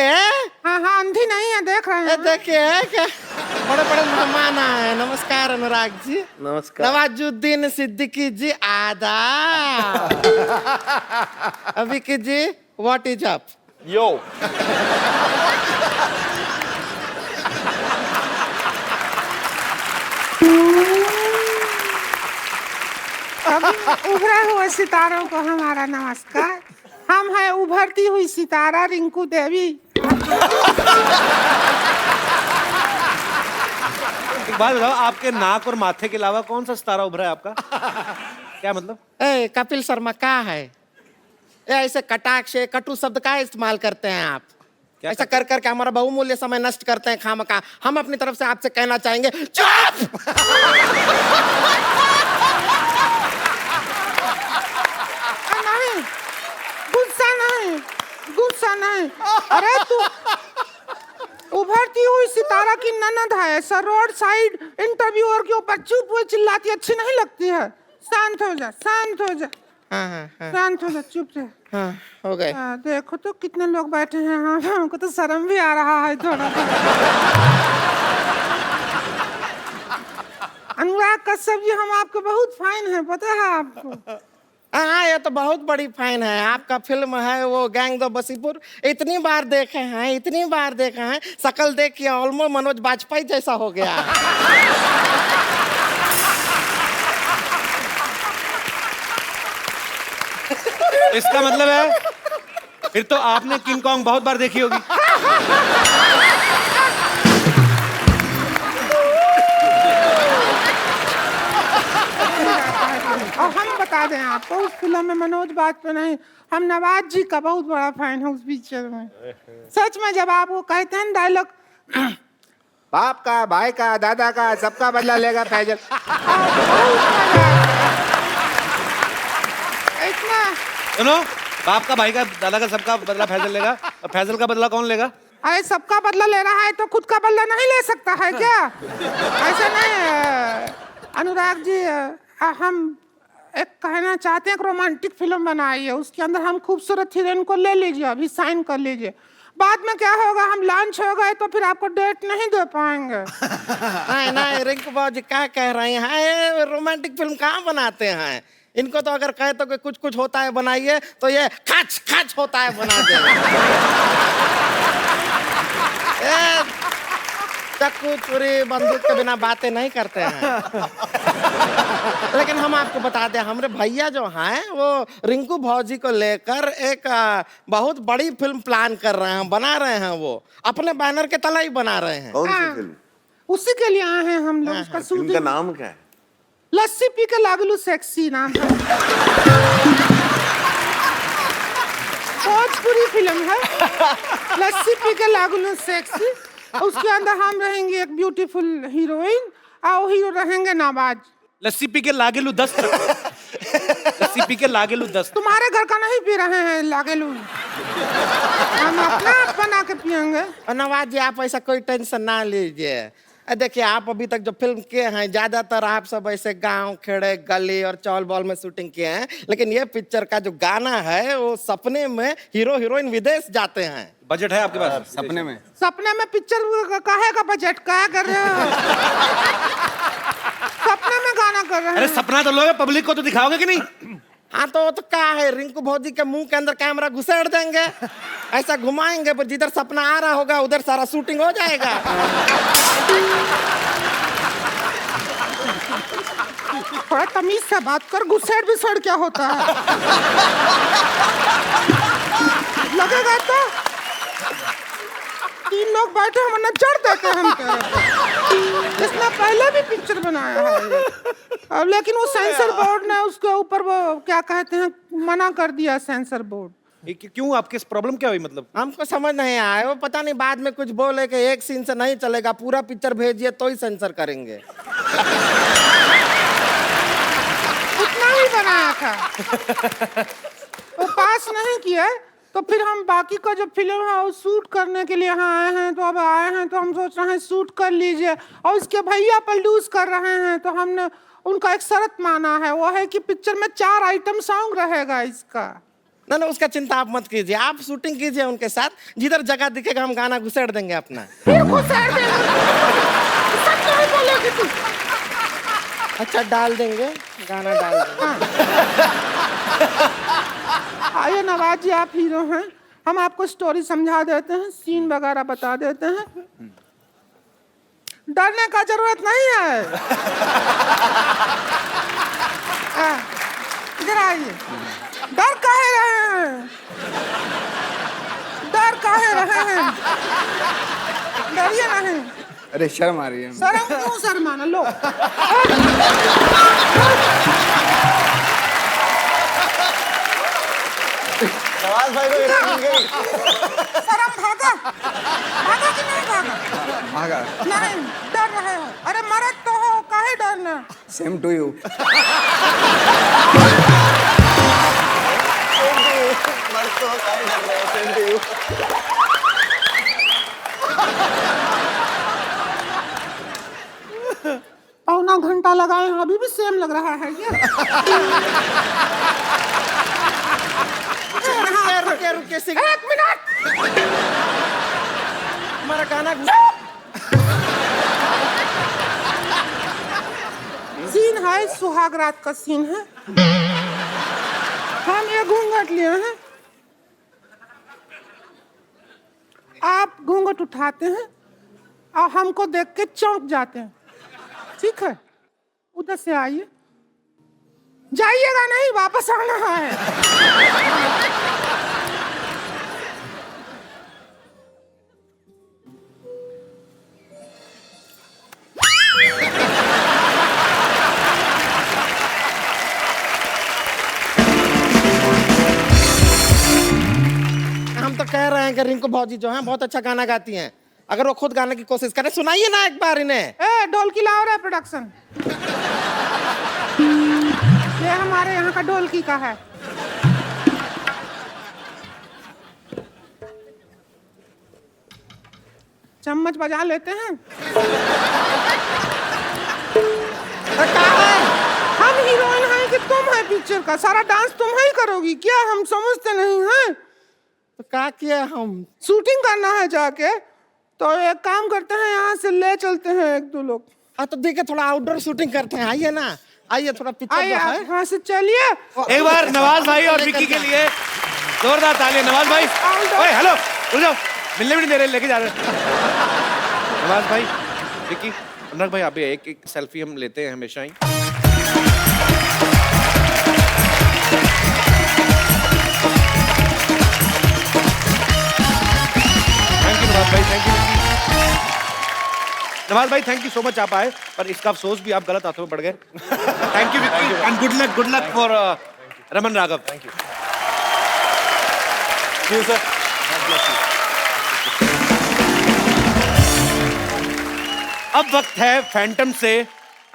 हाँ हाँ अंधी नहीं है, देख रहे हैं। देखिए क्या बड़े बड़े मेहमान आए। नमस्कार अनुराग जी। नमस्कार। नवाजुद्दीन सिद्दीकी जी आदाब। अभिकी जी व्हाट इज अप? यो उभरे हुए सितारों को हमारा नमस्कार। हम हैं उभरती हुई सितारा रिंकू देवी। एक बात बताओ, आपके नाक और माथे के अलावा कौन सा सितारा उभरा है आपका? क्या मतलब? ए कपिल शर्मा क्या है? ऐसे कटाक्ष कटु शब्द का इस्तेमाल करते हैं आप? ऐसा कर करके हमारा बहुमूल्य समय नष्ट करते हैं खामखा। हम अपनी तरफ से आपसे कहना चाहेंगे चुप। नहीं, गुस्सा नहीं। अरे तू उभरती हुई सितारा की ननद है, ऐसा रोड साइड इंटरव्यूअर के ऊपर चुप हुए चिल्लाती अच्छी नहीं लगती है। शांत हो जा, शांत हो जा। शांत हो जा, चुप रह। हाँ, हो गए। देखो तो कितने लोग बैठे हैं। हाँ, हमको तो शर्म भी आ रहा है थोड़ा। अनुराग कश्यप जी, हम आपको बहुत फाइन है, पता है आपको? हाँ, ये तो बहुत बड़ी फैन है। आपका फिल्म है वो गैंग दो बसीपुर, इतनी बार देखे हैं, शकल देख के ऑलमोस्ट मनोज बाजपेयी जैसा हो गया। इसका मतलब है फिर तो आपने किंग कॉन्ग बहुत बार देखी होगी। और हम बता दें आपको, उस फिल्म में मनोज बाजपेयी नहीं, हम नवाज जी का बहुत बड़ा फैन है उस पिक्चर में। सच में जब आप वो कहते हैं डायलॉग, बाप का, भाई का, दादा का, सबका बदला लेगा फैजल। इतना सुनो, बाप का, भाई का, दादा का, सबका बदला फैजल लेगा, और फैजल का बदला कौन लेगा? अरे सबका बदला ले रहा है तो खुद का बदला नहीं ले सकता है क्या? ऐसा नहीं है अनुराग जी। हम एक कहना चाहते हैं, एक रोमांटिक फिल्म बनाई है, उसके अंदर हम खूबसूरत हीरोइन को ले लीजिए, अभी साइन कर लीजिए। बाद में क्या होगा, हम लॉन्च हो गए तो फिर आपको डेट नहीं दे पाएंगे। नहीं रिंकू बाबू क्या कह रहे हैं? रोमांटिक फिल्म कहाँ बनाते हैं? इनको तो अगर कहे तो कि कुछ कुछ होता है बनाइए, तो ये खच खच होता है बना देंगे। चक्कू चोरी बंदूक के बिना बातें नहीं करते हैं। लेकिन हम आपको बता दें, हमारे भैया जो हैं वो रिंकू भौजी को लेकर एक बहुत बड़ी फिल्म प्लान कर रहे हैं, बना रहे हैं। वो अपने बैनर के तले ही बना रहे हैं। कौन सी फिल्म? उसी के लिए आए हैं हम लोग। उसका फिल्म का नाम क्या है? लस्सी पी के लागलू सेक्सी नाम है। भोजपुरी फिल्म है लस्सी पी के लागू सेक्सी। उसके अंदर हम रहेंगे एक ब्यूटीफुल हीरोइन और हीरो रहेंगे नवाज। लस्सी पी के लागेलू 10 लस्सी पी के लागेलू 10। तुम्हारे घर का नहीं पी रहे हैं लागेलू, हम अपना बना के पियेंगे। नवाज जी आप ऐसा कोई टेंशन ना लीजिए। देखिए आप अभी तक जो फिल्म किए हैं ज्यादातर आप सब ऐसे गांव खेड़े गली और चौल बॉल में शूटिंग किए हैं, लेकिन ये पिक्चर का जो गाना है वो सपने में हीरो हीरोइन विदेश जाते हैं। बजट है आपके पास? सपने में पिक्चर काहे का बजट क्या कर रहे हो? सपने में गाना कर रहे हैं। अरे सपना तो लोगे, पब्लिक को तो दिखाओगे कि नहीं? हाँ तो वो तो क्या है, रिंकू भौजी के मुंह के अंदर कैमरा घुसेड़ देंगे, ऐसा घुमाएंगे, पर जिधर सपना आ रहा होगा उधर सारा शूटिंग हो जाएगा। थोड़ा तमीज से बात कर, घुसेड़ विसेड़ क्या होता है? लगेगा तो 3 लोग बैठे हम नजर देते हम इसने पहले भी पिक्चर बनाया है अब, लेकिन वो सेंसर बोर्ड ने उसके ऊपर वो क्या कहते हैं मना कर दिया सेंसर बोर्ड। क्यों, आपके प्रॉब्लम क्या हुई? मतलब हमको समझ नहीं आया, वो पता नहीं बाद में कुछ बोले कि एक सीन से नहीं चलेगा, पूरा पिक्चर भेजिए तो ही सेंसर करेंगे। उतना ही बनाया था वो पास नहीं किया, तो फिर हम बाकी का जो फिल्म है वो शूट करने के लिए यहाँ आए हैं। तो अब आए हैं तो हम सोच रहे हैं शूट कर लीजिए, और इसके भैया प्रोड्यूस कर रहे हैं तो हमने उनका एक शर्त माना है, वो है कि पिक्चर में 4 आइटम सॉन्ग रहेगा इसका। ना उसका चिंता आप मत कीजिए, आप शूटिंग कीजिए उनके साथ, जिधर जगह दिखेगा हम गाना घुसेड़ देंगे अपना। फिर घुसेड़ देंगे? सच नहीं बोलोगी तू? अच्छा डाल देंगे, गाना डाल देंगे। आइए नवाज जी, आप हीरो हैं, हम आपको स्टोरी समझा देते हैं, सीन वगैरह बता देते हैं, डरने का जरूरत नहीं है। इधर आइए। डर काहे रहे हैं? डर काहे रहे हैं? डरिए नहीं। अरे शर्म आ रही है। शर्म क्यों शर्माना? लो नवाज भाई को मिल गई। शर्म भागा? भागा कि नहीं भागा? भागा नहीं, डर रहे हो? अरे मरद तो हो, काहे डरना? Same to you. पौना घंटा लगाए हैं, अभी भी सेम लग रहा है क्या? रुकिए रुकिए, 1 मिनट। हमारा गाना सीन है, सुहाग रात का सीन है। हम ये घूंघट लिए हैं, आप घूंघट उठाते हैं और हमको देख के चौंक जाते हैं, ठीक है? उधर से आइए, जाइएगा नहीं, वापस आना है। हम तो कह रहे हैं कि रिंकू भौजी जो हैं बहुत अच्छा गाना गाती हैं, अगर वो खुद गाने की कोशिश करें, सुनाइए ना एक बार इन्हें। ए ढोलकी लाओ रे प्रोडक्शन। ये हमारे यहाँ का ढोलकी का है। चम्मच बजा लेते हैं। हम हीरोइन हैं कि तुम है पिक्चर का? सारा डांस तुम ही करोगी क्या? हम समझते नहीं हैं। तो क्या किया हम? शूटिंग करना है जाके, तो एक काम करते हैं, यहाँ से ले चलते हैं 1-2 लोग। हाँ तो देखिए थोड़ा आउटडोर शूटिंग करते हैं, आइए ना, आइए थोड़ा पिक्चर जो है। यहाँ से चलिए। एक बार नवाज भाई और विक्की के लिए जोरदार तालियां। नवाज भाई, ओए हेलो, रुक जाओ, मिलने भी नहीं दे रहे, लेके जा रहे हैं। नवाज भाई, विक्की, अनुराग भाई, आप भी एक सेल्फी हम लेते हैं हमेशा ही। थैंक यू नवाज भाई, थैंक यू। नवाज भाई थैंक यू सो मच, आप आए, पर इसका अफसोस भी आप गलत हाथों में पड़ गए। Thank you Vicky, and good luck for Raman Raghav. Thank you. See you, sir. अब वक्त है फैंटम से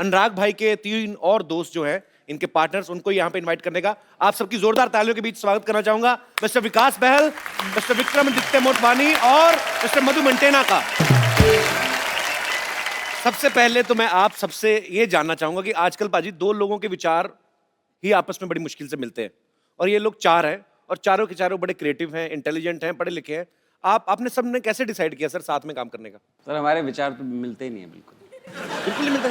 अनुराग भाई के 3 और दोस्त जो हैं, इनके पार्टनर्स, उनको यहाँ पे इनवाइट करने का आप सबकी जोरदार तालियों के बीच स्वागत करना चाहूंगा मिस्टर विकास बहल, मिस्टर विक्रमादित्य मोटवानी और मिस्टर मधु मंटेना का। सबसे पहले तो मैं आप सबसे ये जानना चाहूंगा कि आजकल पाजी 2 लोगों के विचार ही आपस में बड़ी मुश्किल से मिलते हैं और ये लोग 4 हैं और चारों के चारों बड़े क्रिएटिव हैं, इंटेलिजेंट हैं, पढ़े लिखे हैं। आपने सबने कैसे डिसाइड किया सर साथ में काम करने का? सर हमारे विचार तो मिलते ही नहीं है बिल्कुल। बिल्कुल नहीं मिलते।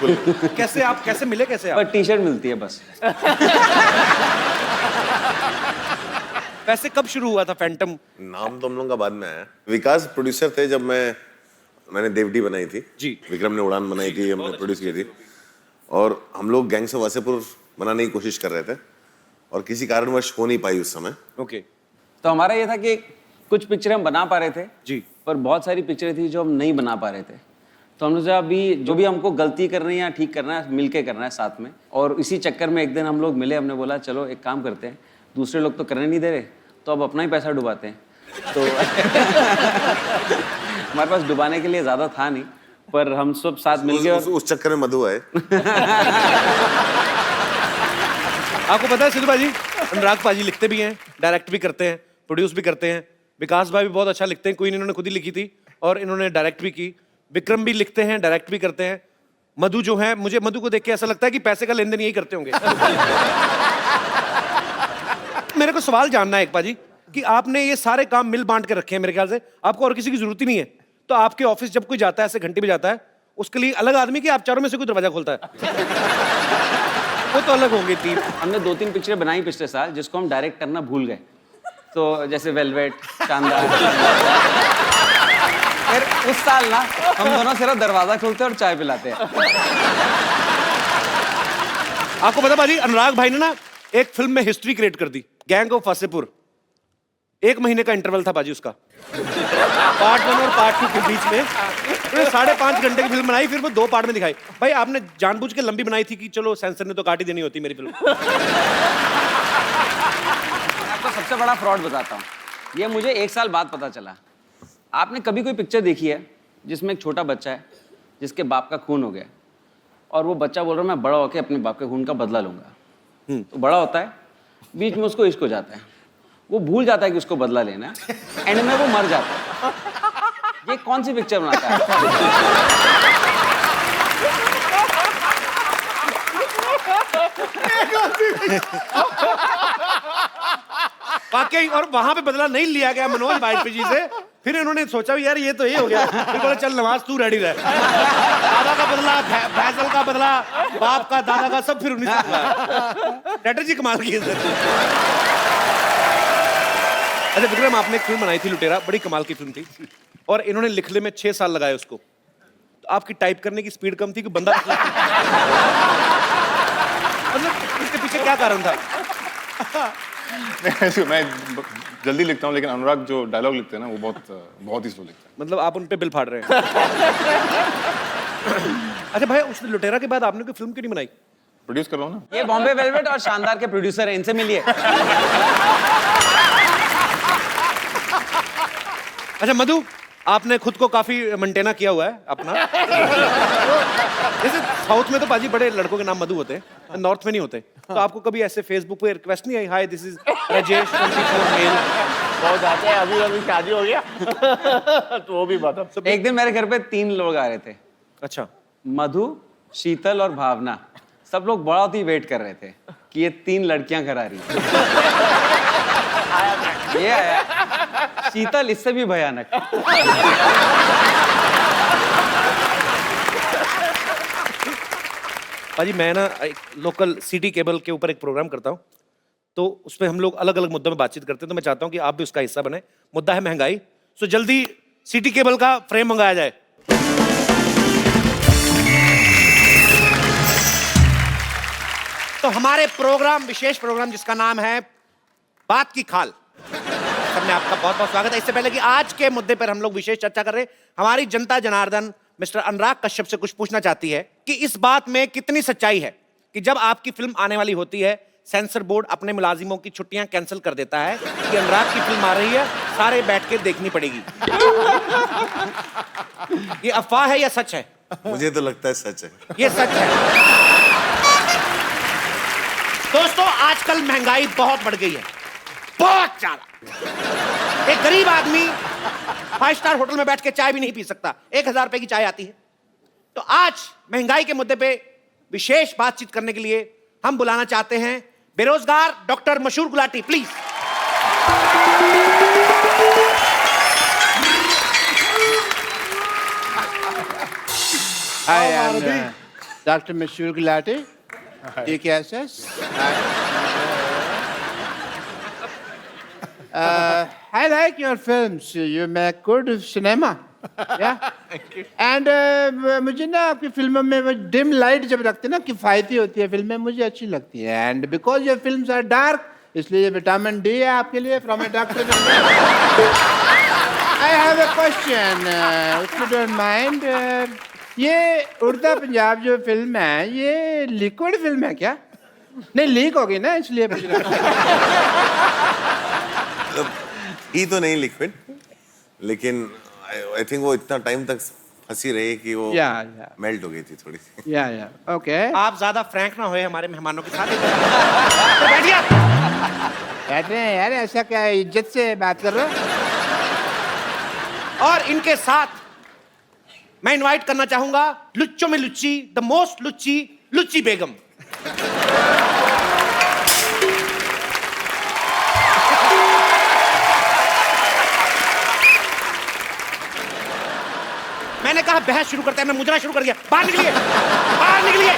बिल्कुल। कैसे आप कैसे मिले कैसे आप? पर टी-शर्ट मिलती है बस। वैसे कब शुरू हुआ था फैंटम? नाम तो हम लोगों का बाद में आया। विकास प्रोड्यूसर थे जब मैंने देवडी बनाई थी जी, विक्रम ने उड़ान बनाई थी, हमने प्रोड्यूस की थी और हम लोग गैंग्स ऑफ वासेपुर बनाने की कोशिश कर रहे थे और किसी कारणवश हो नहीं पाई उस समय। ओके। तो हमारा ये था कि कुछ पिक्चर हम बना पा रहे थे जी, पर बहुत सारी पिक्चरें थी जो हम नहीं बना पा रहे थे। तो हमने सोचा अभी जो भी हमको गलती करनी है या ठीक करना है मिलके करना है साथ में। और इसी चक्कर में एक दिन हम लोग मिले, हमने बोला चलो एक काम करते हैं, दूसरे लोग तो करने नहीं दे रहे तो अब अपना ही पैसा डुबाते हैं। तो हमारे पास डुबाने के लिए ज़्यादा था नहीं पर हम सब साथ मिल गए। उस चक्कर में मधु आए। आपको पता है सिद्धू भाजी, अनुराग पाजी लिखते भी हैं, डायरेक्ट भी करते हैं, प्रोड्यूस भी करते हैं। विकास भाई भी बहुत अच्छा लिखते हैं, क्वीन इन्होंने खुद ही लिखी थी और इन्होंने डायरेक्ट भी की। विक्रम भी लिखते हैं, डायरेक्ट भी करते हैं। मधु जो है, मुझे मधु को देख के ऐसा लगता है कि पैसे का लेन देन यही करते होंगे। मेरे को सवाल जानना है एक पाजी कि आपने ये सारे काम मिल बांट के रखे हैं, मेरे ख्याल से आपको और किसी की जरूरत ही नहीं है। तो आपके ऑफिस जब कोई जाता है ऐसे घंटे भी जाता है, उसके लिए अलग आदमी कि आप चारों में से कोई दरवाजा खोलता है? वो तो अलग होंगे 3। हमने 2-3 पिक्चरें बनाई पिछले साल जिसको हम डायरेक्ट करना भूल गए। तो जैसे वेलवेट, शानदार। फिर उस साल ना हम दोनों सिर्फ दरवाजा खोलते और चाय पिलाते हैं। आपको पता भाजी, अनुराग भाई ने ना एक फिल्म में हिस्ट्री क्रिएट कर दी, गैंग ऑफ वासेपुर। 1 महीने का इंटरवल था बाजी उसका, पार्ट 1 और पार्ट 2 के बीच में। उन्होंने 5.5 घंटे की फिल्म बनाई, फिर वो 2 पार्ट में दिखाई। भाई आपने जानबूझ के लंबी बनाई थी कि चलो सेंसर ने तो काट ही देनी होती मेरी फिल्म? आपको सबसे बड़ा फ्रॉड बताता हूँ, ये मुझे 1 साल बाद पता चला। आपने कभी कोई पिक्चर देखी है जिसमें एक छोटा बच्चा है जिसके बाप का खून हो गया और वो बच्चा बोल रहा है मैं बड़ा होकर अपने बाप के खून का बदला लूंगा। तो बड़ा होता है, बीच में उसको इश्क हो जाता है, वो भूल जाता है कि उसको बदला लेना है, एंड में वो मर जाता है। ये कौन सी पिक्चर बनाता है? वाकई, और वहां पे बदला नहीं लिया गया मनोज वाजपेयी जी से। फिर इन्होंने सोचा यार ये तो ये हो गया, फिर बोले चल नवाज तू रेडी रह। दादा का बदला, फैसल का बदला, बाप का, दादा का, सब फिर 19 स्ट्रेटजी कमाल की है। अच्छा विक्रम, आपने एक फिल्म बनाई थी लुटेरा, बड़ी कमाल की फिल्म थी और इन्होंने लिखने में 6 साल लगाए उसको। तो आपकी टाइप करने की स्पीड कम थी कि बंदा मतलब इसके पीछे क्या कारण था? मैं जल्दी लिखता हूँ लेकिन अनुराग जो डायलॉग लिखते हैं ना वो बहुत ही स्लो लिखते हैं। मतलब आप उन पे बिल फाड़ रहे हैं। अच्छा भाई, उस लुटेरा के बाद आपने कोई फिल्म क्यों नहीं बनाई? प्रोड्यूस कर रहा हूँ ना। ये बॉम्बे वेलवेट और शानदार के प्रोड्यूसर हैं, इनसे मिलिए। अच्छा मधु, आपने खुद को काफी मेंटेना किया हुआ है अपना। जैसे साउथ में तो पाजी बड़े लड़कों के नाम मधु होते हैं, नॉर्थ में नहीं होते। तो आपको कभी ऐसे फेसबुक पे रिक्वेस्ट नहीं आई, hi this is Rajesh 24 male? बहुत आते हैं, अभी शादी हो गया। तो वो भी बात। एक दिन मेरे घर पे 3 लोग आ रहे थे। अच्छा। मधु, शीतल और भावना। सब लोग बहुत ही वेट कर रहे थे कि ये 3 लड़कियां घर आ रही हैं। ये आया शीतल, इससे भी भयानक। पाजी मैं ना एक लोकल सिटी केबल के ऊपर एक प्रोग्राम करता हूँ, तो उसमें हम लोग अलग अलग मुद्दों में बातचीत करते हैं। तो मैं चाहता हूँ कि आप भी उसका हिस्सा बने। मुद्दा है महंगाई। सो जल्दी सिटी केबल का फ्रेम मंगाया जाए। तो हमारे प्रोग्राम, विशेष प्रोग्राम जिसका नाम है बात की खाल, सबने आपका बहुत बहुत स्वागत है। इससे पहले कि आज के मुद्दे पर हम लोग विशेष चर्चा कर रहे हैं, हमारी जनता जनार्दन मिस्टर अनुराग कश्यप से कुछ पूछना चाहती है कि इस बात में कितनी सच्चाई है कि जब आपकी फिल्म आने वाली होती है, सेंसर बोर्ड अपने मुलाजिमों की छुट्टियां कैंसिल कर देता है कि अनुराग की फिल्म आ रही है, सारे बैठ के देखनी पड़ेगी। ये अफवाह है या सच है? मुझे तो लगता है सच है। ये सच है। दोस्तों, आजकल महंगाई बहुत बढ़ गई है, बहुत ज्यादा। एक गरीब आदमी 5 स्टार होटल में बैठ के चाय भी नहीं पी सकता, 1000 रुपए की चाय आती है। तो आज महंगाई के मुद्दे पे विशेष बातचीत करने के लिए हम बुलाना चाहते हैं बेरोजगार डॉक्टर मशहूर Gulati, please. Hi, I'm Dr. Mashur Gulati. DKSS. I like your films. You make good cinema. Yeah. And मुझे ना आपकी फिल्मों में वो डिम लाइट जब रखते हैं ना, किफायती होती है फिल्में, मुझे अच्छी लगती है। And because your films are dark, इसलिए विटामिन डी है आपके लिए from a doctor. I have a question, if you don't mind. ये उड़ता पंजाब जो फिल्म है, ये लिक्विड फिल्म है क्या? नहीं, लीक हो गई ना, इसलिए पूछ रहा ही तो नहीं लिक्विड, लेकिन आई थिंक वो इतना टाइम तक फंसी रही कि वो मेल्ट हो गई थी थोड़ी सी। या ओके। आप ज्यादा फ्रैंक ना होए हमारे मेहमानों के साथ। बैठ रहे हैं यार, ऐसा क्या इज्जत से बात कर रहे हो? और इनके साथ मैं इनवाइट करना चाहूंगा लुच्चों में लुच्ची, द मोस्ट लुच्ची, लुच्ची बेगम। मैंने कहा बहस शुरू करते हैं, मैं मुजरा शुरू कर दिया। बाहर निकलिए, बाहर निकलिए।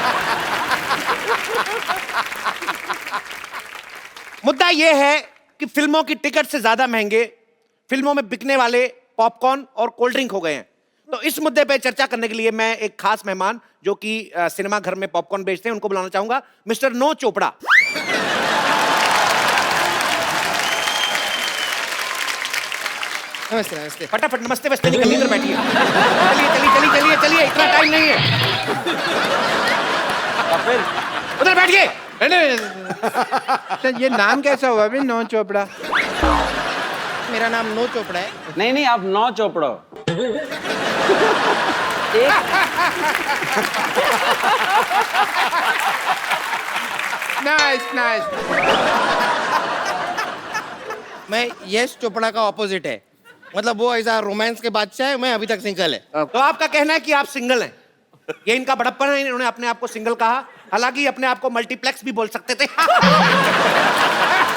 मुद्दा यह है कि फिल्मों की टिकट से ज्यादा महंगे फिल्मों में बिकने वाले पॉपकॉर्न और कोल्ड ड्रिंक हो गए हैं। तो इस मुद्दे पे चर्चा करने के लिए मैं एक खास मेहमान जो कि सिनेमा घर में पॉपकॉर्न बेचते हैं, उनको बुलाना चाहूंगा, मिस्टर नो चोपड़ा। नमस्ते नमस्ते। फटाफट नमस्ते वस्ते नहीं करनी, इधर बैठिए। चलिए चलिए चलिए चलिए चलिए, इतना टाइम नहीं है। उधर बैठिए। तो ये नाम कैसा हुआ अभी, नो चोपड़ा? मेरा नाम नो चोपड़ा है। नहीं नहीं, आप नौ चोपड़ा हो। Nice nice. मैं यश चोपड़ा का ऑपोजिट है, मतलब वो ऐसा रोमांस के बादशाह है, मैं अभी तक सिंगल है। तो आपका कहना है कि आप सिंगल हैं, ये इनका बड़प्पन है, इन्होंने अपने आप को सिंगल कहा, हालांकि अपने आप को मल्टीप्लेक्स भी बोल सकते थे।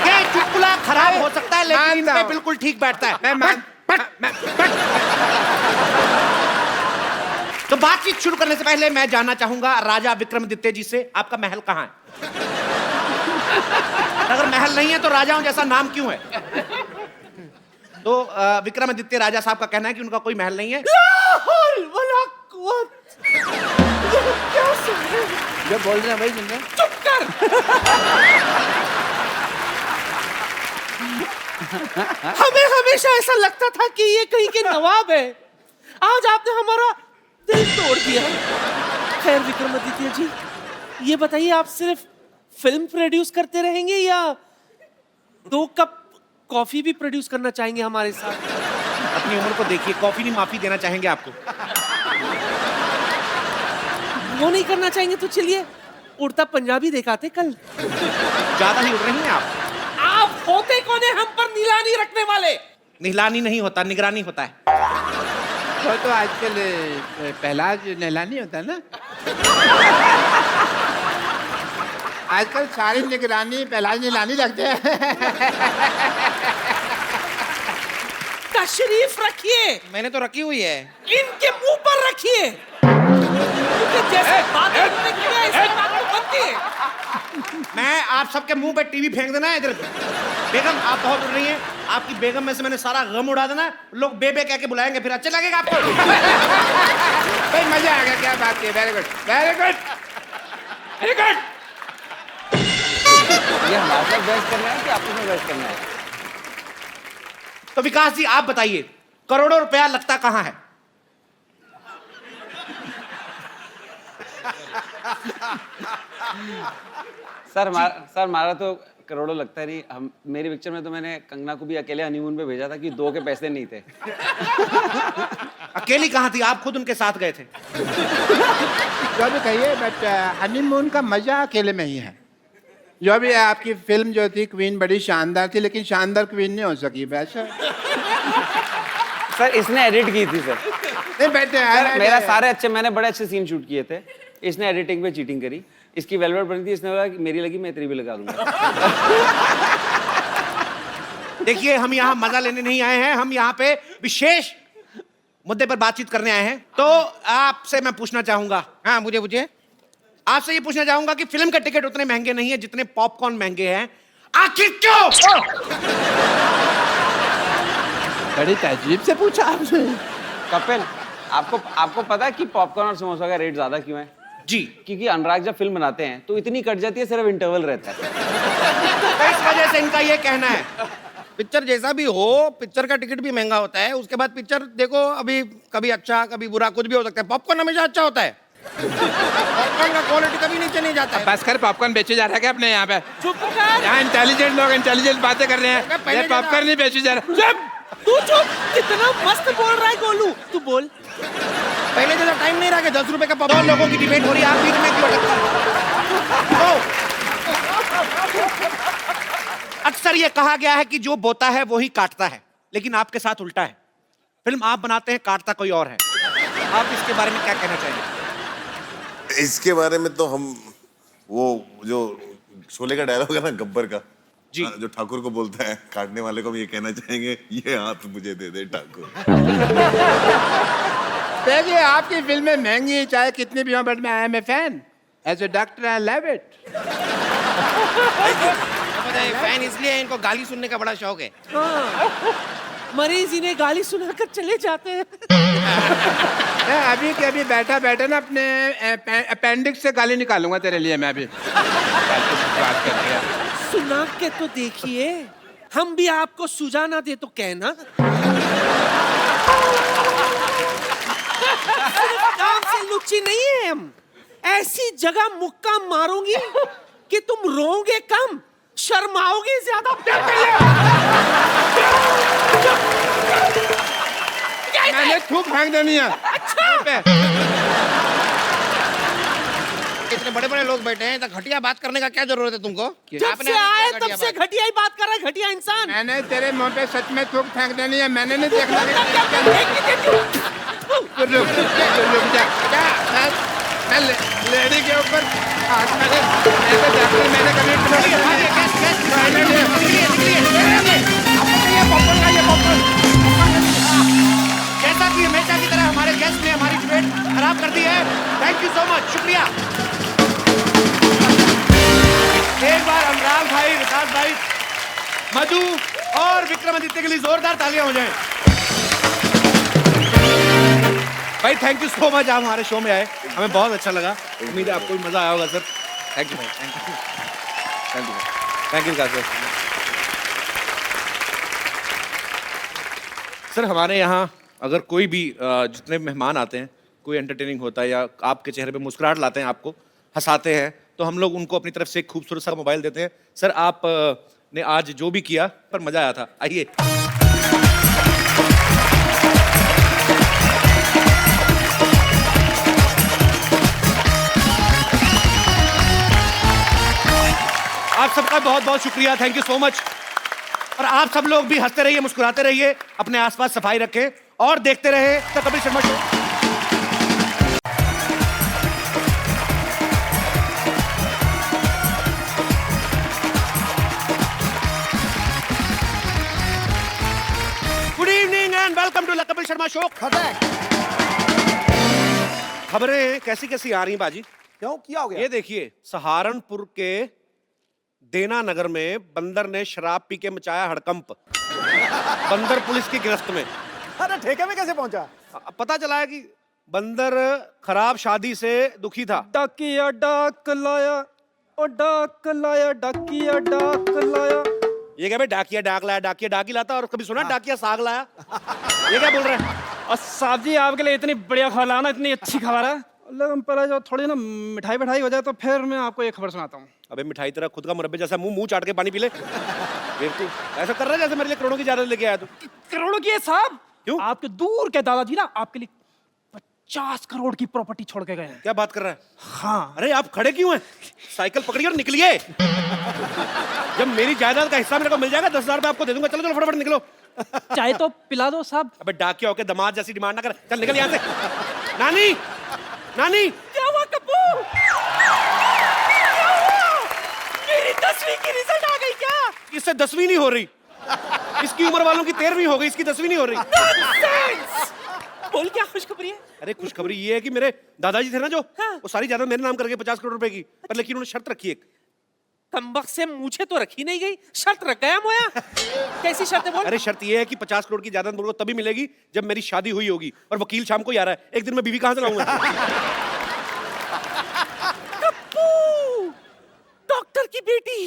ये चुटकुला खराब हो सकता है लेकिन इन पे बिल्कुल ठीक बैठता है। तो बातचीत शुरू करने से पहले मैं जानना चाहूंगा राजा विक्रमादित्य जी से, आपका महल कहाँ है? अगर महल नहीं है तो राजाओं जैसा नाम क्यों है? तो विक्रमादित्य राजा साहब का कहना है कि उनका कोई महल नहीं है। जो बोल रहे हैं भाई, सुन रहे? चुप कर। हमें हमेशा ऐसा लगता था कि ये कहीं के नवाब है, आज आपने हमारा दिल तोड़ दिया। खैर विक्रमादित्य जी, ये बताइए आप सिर्फ फिल्म प्रोड्यूस करते रहेंगे या 2 कप कॉफी भी प्रोड्यूस करना चाहेंगे हमारे साथ? अपनी उम्र को देखिए, कॉफी नहीं माफी देना चाहेंगे आपको। वो नहीं करना चाहेंगे तो चलिए उड़ता पंजाबी दिखाते कल। ज्यादा ही उड़ रही हैं आप होते कौन है हम पर निगरानी रखने वाले? निहलानी नहीं होता, निगरानी होता है। तो आजकल पहला नहलानी होता है ना, आजकल सारी निगरानी पहला नहलानी लगते हैं। तशरीफ रखिए। मैंने तो रखी हुई है। इनके मुंह पर रखिए। जैसे बातें किया ऐसे बात बनती है। मैं आप सबके मुंह पे टीवी फेंक देना है इधर। बेगम आप बहुत उड़ रही हैं, आपकी बेगम में से मैंने सारा गम उड़ा देना, लोग बेबे कह के बुलाएंगे, फिर अच्छा लगेगा आपको। भाई मजा आ गया, क्या बात है, very good very good very good. ये हमारे साथ बहस करना है कि आपस में बहस करना है? तो विकास जी आप बताइए, करोड़ों रुपया लगता कहाँ है? सर हमारा तो करोड़ों लगता है नहीं। हम मेरी पिक्चर में तो मैंने कंगना को भी अकेले हनीमून पे भेजा था कि 2 के पैसे नहीं थे। अकेली कहाँ थी, आप खुद उनके साथ गए थे। जो भी कहिए, बट हनीमून का मजा अकेले में ही है। जो भी है, आपकी फिल्म जो थी क्वीन बड़ी शानदार थी, लेकिन शानदार क्वीन नहीं हो सकी वैसे। सर इसने एडिट की थी सर। नहीं बैठे मेरा सारे अच्छे, मैंने बड़े अच्छे सीन शूट किए थे, इसने एडिटिंग पे चीटिंग करी। इसकी वेलवेट बनी थी, इसने बोला कि मेरी लगी मैं तेरी भी लगा दूंगा। देखिए हम यहाँ मजा लेने नहीं आए हैं, हम यहाँ पे विशेष मुद्दे पर बातचीत करने आए हैं। तो आपसे मैं पूछना चाहूंगा, हाँ मुझे आपसे ये पूछना चाहूंगा कि फिल्म के टिकट उतने महंगे नहीं है जितने पॉपकॉर्न महंगे हैं, आखिर क्यों? बड़ी तहजीब से पूछा आपने। कपिल, आपको पता है कि पॉपकॉर्न और समोसा का रेट ज्यादा क्यों है? जी, क्योंकि अनुराग जब फिल्म बनाते हैं तो इतनी कट जाती है, सिर्फ इंटरवल रहता है। इस वजह से इनका ये कहना है। पिक्चर जैसा भी हो, पिक्चर का टिकट भी महंगा होता है। उसके बाद पिक्चर देखो, अभी कभी अच्छा कभी बुरा कुछ भी हो सकता है। पॉपकॉर्न हमेशा अच्छा होता है। पॉपकॉर्न का क्वालिटी कभी नीचे नहीं जाता है। बस कर, पॉपकॉर्न बेचे जा रहा है क्या अपने यहाँ पे? चुप कर। यहाँ इंटेलिजेंट लोग इंटेलिजेंट बातें कर रहे हैं। ये पॉपकॉर्न नहीं बेचे जा रहा। तू चुप। कितना मस्त बोल रहा है गोलू, तू बोल। पहले जैसा टाइम नहीं रहा कि 10 रुपए का दो पॉपकॉर्न। लोगों की डिबेट हो रही है, आप बीच में क्यों अटकते हैं? अक्सर ये कहा गया है कि जो बोता है वो ही काटता है, लेकिन आपके साथ उल्टा है। फिल्म आप बनाते हैं, काटता कोई और है। आप इसके बारे में क्या कहना चाहेंगे? इसके बारे में तो हम वो जो शोले का डायलॉग है ना गब्बर का जी, जो ठाकुर को बोलता है, काटने वाले को हम ये कहना चाहेंगे, ये हाथ मुझे दे दे ठाकुर। देखिए, आपकी फिल्में महंगी चाहे कितनी भी हो, बट मैं I am a fan. As a doctor I love it. Fan इसलिए इनको गाली सुनने का बड़ा शौक है। मरीज इन्हें गाली सुनाकर चले जाते हैं। अभी के अभी बैठा बैठा ना अपने अपेंडिक्स से गाली निकालूंगा तेरे लिए मैं अभी। बात कर रही है। सुना के तो देखिए, हम भी आपको सुझा ना दे तो कहना। काम से लुच्ची नहीं है हम। ऐसी जगह मुक्का मारूंगी कि तुम रोओगे कम, शर्माओगे ज्यादा। मैंने थूक फेंक देनी है। अच्छा। इतने बड़े बड़े लोग बैठे हैं, तो घटिया बात करने का क्या जरूरत है तुमको? जब से आए तब से घटिया ही बात कर रहा है, घटिया इंसान। मैंने तेरे मुंह पे सच में थूक फेंक देनी है, मैंने नहीं देखना। रुक जा, मैं लेडी के ऊपर मैंने जैसा कि हमेशा की तरह हमारे गेस्ट ने हमारी डिबेट खराब कर दी है। थैंक यू सो मच, शुक्रिया। एक बार अनुराग भाई, विकास भाई, मधु और विक्रमादित्य के लिए जोरदार तालियां हो जाएं। भाई थैंक यू सो मच, आप हमारे शो में आए, हमें बहुत अच्छा लगा। उम्मीद है आपको भी मजा आया होगा सर। थैंक यू भाई, thank you, thank you, thank you Vikas sir. Sir हमारे यहाँ अगर कोई भी जितने मेहमान आते हैं, कोई एंटरटेनिंग होता है या आपके चेहरे पे मुस्कुराहट लाते हैं, आपको हंसाते हैं, तो हम लोग उनको अपनी तरफ से एक खूबसूरत सा मोबाइल देते हैं। सर आप ने आज जो भी किया पर मजा आया था, आइए। आप सबका बहुत बहुत शुक्रिया, थैंक यू सो मच। और आप सब लोग भी हंसते रहिए, मुस्कुराते रहिए, अपने आसपास सफाई रखें और देखते रहे the Kapil Sharma show. Good evening and welcome to the Kapil Sharma show. खबरें कैसी कैसी आ रही हैं बाजी? क्यों, क्या हो गया? ये देखिए, सहारनपुर के देना नगर में बंदर ने शराब पी के मचाया हड़कंप। बंदर पुलिस की गिरफ्त में। अरे ठेके में कैसे पहुंचा? पता चला है कि बंदर खराब शादी से दुखी था। डाकिया डाक लाया, ओ डाक लाया, डाकिया डाक लाया। ये क्या भाई, डाकिया डाक लाया, डाकिया डाक ही लाता, और कभी सुना डाकिया साग लाया? ये क्या बोल रहे हैं? और साहब जी आपके लिए इतनी बढ़िया खबर लाना, इतनी अच्छी खबर है। लेकिन पहले जो थोड़ी ना मिठाई बिठाई हो जाए तो फिर मैं आपको एक खबर सुनाता हूँ। अबे मिठाई तेरा खुद का मुरब्बे जैसा मुंह चाट के पानी पी ले। बेवकूफ, ऐसा कर रहा है जैसे मेरे लिए करोड़ों की जायदाद लेके आया तू। करोड़ों की है साहब? क्यों? आपके दूर के दादाजी ना आपके लिए 50 करोड़ की प्रॉपर्टी छोड़ के गए हैं। क्या बात कर रहा है? हाँ। अरे आप खड़े क्यों हैं? साइकिल पकड़िए और निकलिए। जब मेरी जायदाद का हिस्सा मेरे को मिल जाएगा 10,000 रुपए आपको दे दूंगा। चलो चलो फटाफट निकलो। चाय तो पिला दो साहब। अबे डाकिया होके दामाद जैसी डिमांड ना कर, चल निकल यहाँ से। नानी, नानी। क्या हुआ कप्पू? मेरी 10वीं की रिजल्ट आ गई क्या? इससे 10वीं नहीं हो रही, इसकी उम्र वालों की 13वीं हो गई, इसकी 10वीं नहीं हो रही। बोल क्या खुशखबरी है? अरे खुशखबरी ये है कि मेरे दादाजी थे ना जो, वो सारी जायदाद मेरे नाम करके 50 करोड़ रुपए की, पर लेकिन उन्होंने शर्त रखी एक। कमबख्त से मुझे तो रखी नहीं गई, शर्त रख गया मोया। कैसी शर्त है बोल? अरे शर्त ये है कि 50 करोड़ की जायदाद मुझको तभी मिलेगी जब मेरी शादी हुई होगी, और वकील शाम को ही आ रहा है। एक दिन मैं बीवी कहां से लाऊंगा? डॉक्टर की बेटी,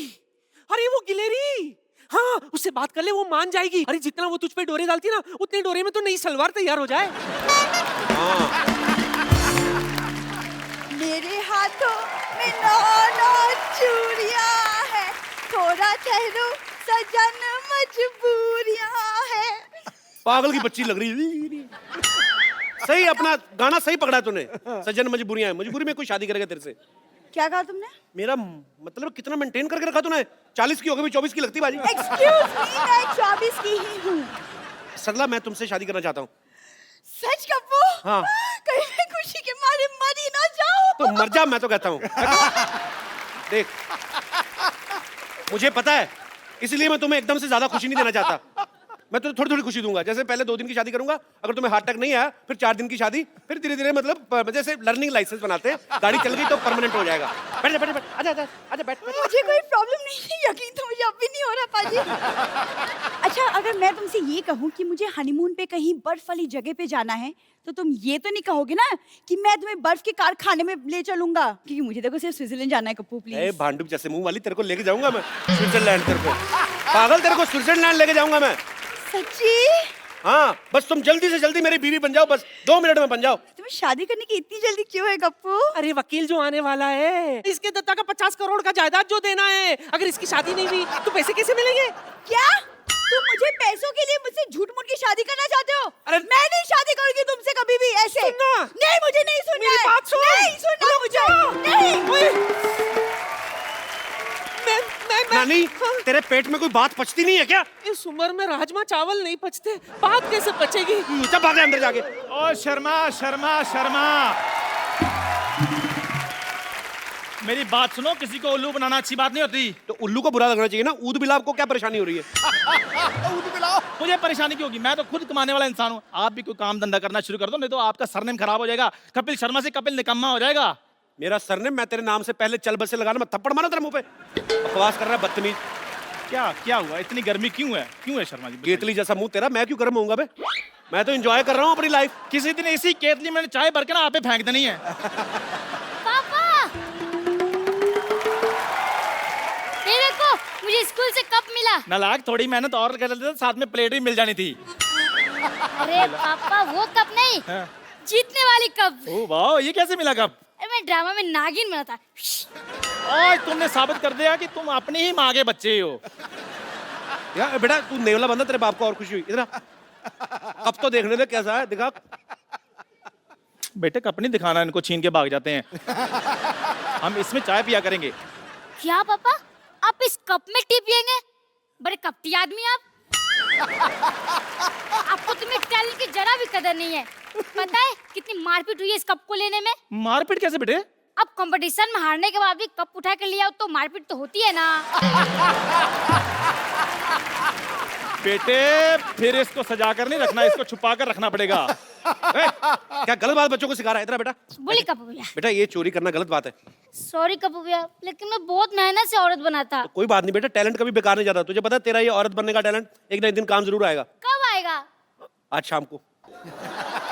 अरे वो गिलेरी, हाँ उससे बात कर ले, वो मान जाएगी। अरे जितना वो तुझ पे डोरे डालती ना, उतने डोरे में तो नई सलवार तैयार हो जाए। मेरे हाथों में 9 चूड़ियां है, थोड़ा ठहरो सजन मजबूरियां है। पागल की बच्ची लग रही है। सही अपना गाना सही पकड़ा तूने। सजन मजबूरियां, मजबूरी में कोई शादी करेगा तेरे से? क्या कहा तुमने? मेरा मतलब कितना मेंटेन करके रखा तूने? 40 की हो गई, 24 की लगती बाजी। एक्सक्यूज मी, मैं 24 की ही हूँ। सरला मैं तुमसे शादी करना चाहता हूँ। सच कप्पू? हाँ। कहीं मैं खुशी के मारे मर ही ना जाऊं। तो मर जा, मैं तो कहता हूँ। देख, मुझे पता है, इसलिए मैं तुम्हें एकदम से ज्यादा खुशी नहीं देना चाहता। मैं तुम्हें थोड़ी थोड़ी खुशी दूंगा। जैसे पहले 2 दिन की शादी करूंगा, अगर तुम्हें हार्ट अटैक नहीं आया, फिर 4 दिन की शादी, फिर धीरे धीरे मतलब जैसे लर्निंग लाइसेंस बनाते हैं, गाड़ी चल गई तो परमानेंट हो जाएगा। बैठ जा, बैठ जा, आजा आजा आजा, बैठ। मुझे कोई प्रॉब्लम नहीं है, यकीन तो मुझे अब भी नहीं हो रहा पाजी। अच्छा, अगर मैं तुमसे ये कहूँ कि मुझे हनीमून पे कहीं बर्फ वाली जगह पे जाना है, तो तुम ये तो नहीं कहोगे ना कि मैं तुम्हें बर्फ के कारखाने में ले चलूंगा? क्योंकि मुझे देखो सिर्फ स्विट्जरलैंड जाना है कप्पू, प्लीज। भांडुप जैसे मुंह वाली, तेरे को लेके जाऊंगा मैं स्विट्जरलैंड। तेरे को पागल, तेरे को स्विट्जरलैंड लेके जाऊंगा मैं। सच्ची? हाँ, बस तुम जल्दी से जल्दी मेरी बीवी बन जाओ, बस 2 मिनट में बन जाओ। तुम्हें शादी करने की इतनी जल्दी क्यों है कप्पू? अरे वकील जो आने वाला है, इसके दत्ता का 50 करोड़ का जायदाद जो देना है, अगर इसकी शादी नहीं हुई तो पैसे कैसे मिलेंगे? क्या तुम मुझे पैसों के लिए मुझसे झूठ मूठ की शादी करना चाहते हो? अरे मैं नहीं शादी करूंगी तुमसे कभी भी ऐसे। सुनना। नहीं, मुझे नहीं सुनना। मेरी बात सुन। नहीं सुनना मुझे। नहीं। नानी, तेरे पेट में कोई बात पचती नहीं है क्या? इस उम्र में राजमा चावल नहीं पचते, बात कैसे पचेगी? चल भाग अंदर जाके। ओ शर्मा शर्मा शर्मा, मेरी बात सुनो, किसी को उल्लू बनाना अच्छी बात नहीं होती। तो उल्लू को बुरा लगना चाहिए ना। ऊद बिलाव को क्या परेशानी हो रही है? मुझे परेशानी क्यों होगी? मैं तो खुद कमाने वाला इंसान हूँ। आप भी कोई काम धंधा करना शुरू कर दो, नहीं तो आपका सरनेम खराब हो जाएगा। कपिल शर्मा से कपिल निकम्मा हो जाएगा। मेरा सरनेम, मैं तेरे नाम से पहले चल बसे लगाना, मैं थप्पड़ मारा तेरे मुंह पे। बकवास कर रहा है बदतमीज। क्या हुआ? इतनी गर्मी क्यों है शर्मा जी? केतली जैसा मुंह तेरा, मैं क्यों गर्म होऊंगा बे? मैं तो एंजॉय कर रहा हूँ अपनी लाइफ। किसी दिन इसी केतली में चाय भर के ना आप पे फेंक देनी है। पापा, ये देखो, मुझे स्कूल से कप मिला। नालायक, थोड़ी मेहनत और कर लेते तो साथ में प्लेट भी मिल जानी थी। अरे पापा, वो कप नहीं, जीतने वाली कप। ओह वाह, ये कैसे मिला कप? मैं ड्रामा में नागिन बना था। आज तुमने साबित कर दिया कि तुम अपनी ही माँ के बच्चे हो। यार बेटा, तू नेवला बंदा, तेरे बाप को और खुशी हुई। इधर कब तो देखने दे कैसा है, दिखा। बेटे कप नहीं दिखाना, इनको छीन के भाग जाते हैं। हम इसमें चाय पिया करेंगे। क्या पापा, आप इस कप में टी पियेंगे? बड़े कपटी आदमी आप। आपको तुम्हें टैलेंट की जरा भी कदर नहीं है। पता है कितनी मारपीट हुई है इस कप को लेने में? मारपीट कैसे बेटे? अब कंपटीशन में हारने के बाद भी कप उठा कर लिया तो मारपीट तो होती है ना। बेटे फिर इसको सजा कर नहीं रखना, इसको छुपा कर रखना पड़ेगा। क्या गलत बात बच्चों को सिखा रहा है? इधर बेटा। बोली कप्पू भैया। बेटा ये चोरी करना गलत बात है। सॉरी कप्पू भैया, लेकिन मैं बहुत मेहनत से औरत बना था। कोई बात नहीं बेटा, टैलेंट कभी बेकार नहीं जाता। तुझे पता है तेरा ये औरत बनने का टैलेंट एक ना एक दिन काम जरूर आएगा। कब आएगा? आज शाम को।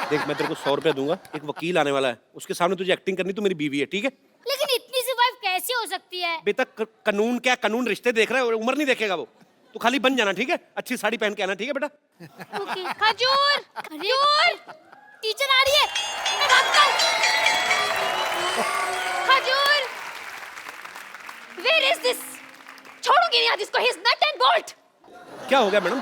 देख, मैं तेरे को 100 रुपया दूंगा, एक वकील आने वाला है, उसके सामने तुझे एक्टिंग करनी, तू मेरी बीवी है, ठीक है? लेकिन इतनी सी वाइफ कैसे हो सकती है? बेटा कानून क्या, कानून रिश्ते देख रहा है, उम्र नहीं देखेगा वो। तू खाली बन जाना, ठीक है? अच्छी साड़ी पहन के आना, ठीक है बेटा? खजूर, खजूर। टीचर आ रही है, मैं भागता हूँ। खजूर, where is this? छोड़ूंगी नहीं आज इसको, he is nut and bolt। क्या हो गया मैडम?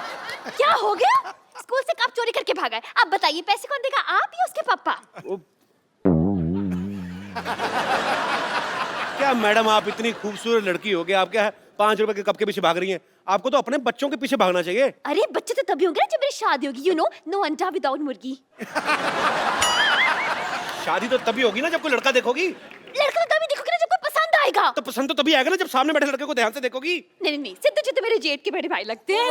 क्या हो गया? स्कूल से कब चोरी करके भागा है? अब बताइए पैसे कौन देगा, आप या उसके पापा? क्या मैडम आप इतनी खूबसूरत लड़की हो गई, आप क्या 5 रुपए के कप के पीछे भाग रही हैं? आपको तो अपने बच्चों के पीछे भागना चाहिए। अरे बच्चे तो तभी होंगे ना जब मेरी शादी होगी, you know, no अंडा विदाउट मुर्गी। शादी तो तभी होगी ना जब कोई लड़का देखोगी। लड़का तो तभी देखोगे ना जब कोई पसंद आएगा। तो पसंद तो तभी आएगा ना जब सामने बैठे लड़के को ध्यान से देखोगी। नहीं नहीं, सिद्धू जी तो मेरे जेठ के बड़े भाई लगते हैं।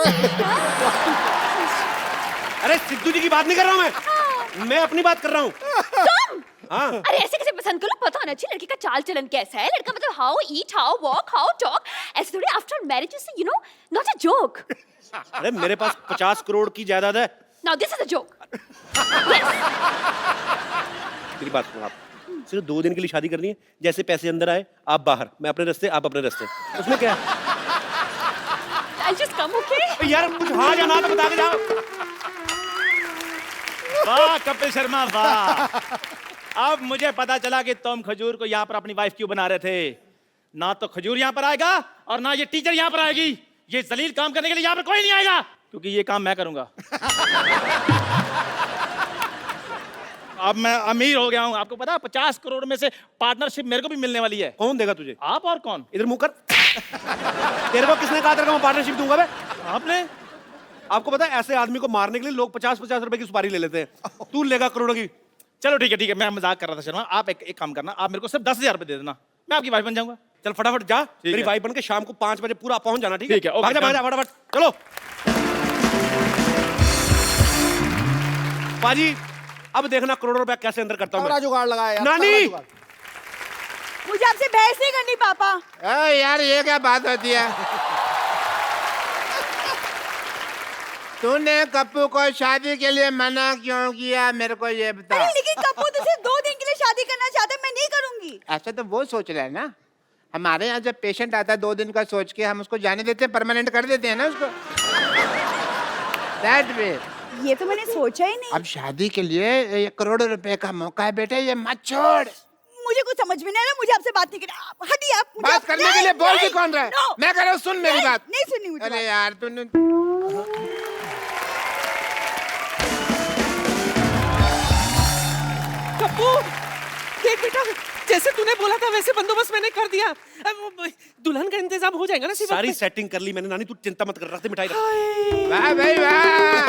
अरे सिद्धू जी की बात नहीं कर रहा हूँ मैं अपनी बात कर रहा हूँ। तुम? हाँ। अरे ऐसे कैसे पसंद करो, पता होना चाहिए लड़की का चाल चलन कैसा है। लड़का मतलब how eat, how walk, how talk, ऐसे थोड़ी after marriage is you know not a joke. अरे मेरे पास 50 करोड़ की जायदाद है। Now this is a joke. मेरी बात सुनो, आप सिर्फ 2 दिन के लिए शादी करनी है। जैसे पैसे अंदर आए आप बाहर, मैं अपने रास्ते आप अपने रास्ते, उसमें क्या है? I'll just come, okay? यार कुछ हाँ या ना तो बता के जाओ। वाह कपिल शर्मा वाह। अब मुझे पता चला कि तुम खजूर को यहाँ पर अपनी वाइफ क्यों बना रहे थे। ना तो खजूर यहाँ पर आएगा और ना ये टीचर यहाँ पर आएगी। ये जलील काम करने के लिए यहाँ पर कोई नहीं आएगा, क्योंकि ये काम मैं करूंगा। अब मैं अमीर हो गया हूँ, आपको पता है 50 करोड़ में से पार्टनरशिप मेरे को भी मिलने वाली है। कौन देगा तुझे? आप और कौन? इधर मुंह कर। तेरे को किसने कहा था कि मैं पार्टनरशिप दूंगा बे? आपने। आपको पता है ऐसे आदमी को मारने के लिए लोग 50-50 रुपए की सुपारी ले लेते हैं। तू लेगा करोड़ों की। चलो ठीक है, मैं मजाक कर रहा था शर्मा। आप एक काम करना, आप मेरे को सिर्फ 10,000 रुपए दे देना, मैं आपकी वाइफ बन जाऊंगा। चल फटाफट जा, मेरी वाइफ बन के शाम को 5 बजे पूरा पहुंच जाना। ठीक है? भाग जा फटाफट चलो। पाजी अब देखना करोड़ों रुपया कैसे अंदर करता हूँ। जुगाड़ लगाया नानी, मुझे आपसे बहस नहीं करनी पापा। यार ये क्या बात होती है? तूने कप्पू को शादी के लिए मना क्यों किया, मेरे को ये बता। अरे लेकिन कप्पू तो सिर्फ 2 दिन के लिए शादी करना चाहता है, मैं नहीं करूंगी। ऐसा तो वो सोच रहा है ना। हमारे यहाँ जब पेशेंट आता है 2 दिन का सोच के हम उसको जाने देते हैं, परमानेंट कर देते हैं ना उसको। That way। ये तो मैंने सोचा ही नहीं। अब शादी के लिए 1 करोड़ रुपए का मौका है बेटे, ये मत छोड़। मुझे कुछ समझ में नहीं आ रहा, मुझे आपसे बात नहीं करनी। हटिए आप। बात करने के लिए बोल भी कौन रहा है? मैं कह रहा हूँ सुन मेरी बात। नहीं सुननी मुझे। अरे यार तूने कप्पू देख बेटा, जैसे तूने बोला था वैसे बंदोबस्त मैंने कर दिया। अब दुल्हन का इंतजाम हो जाएगा ना। सारी सेटिंग कर ली मैंने। नानी तू चिंता मत कर, रखते मिठाई रख। वाह भाई वाह,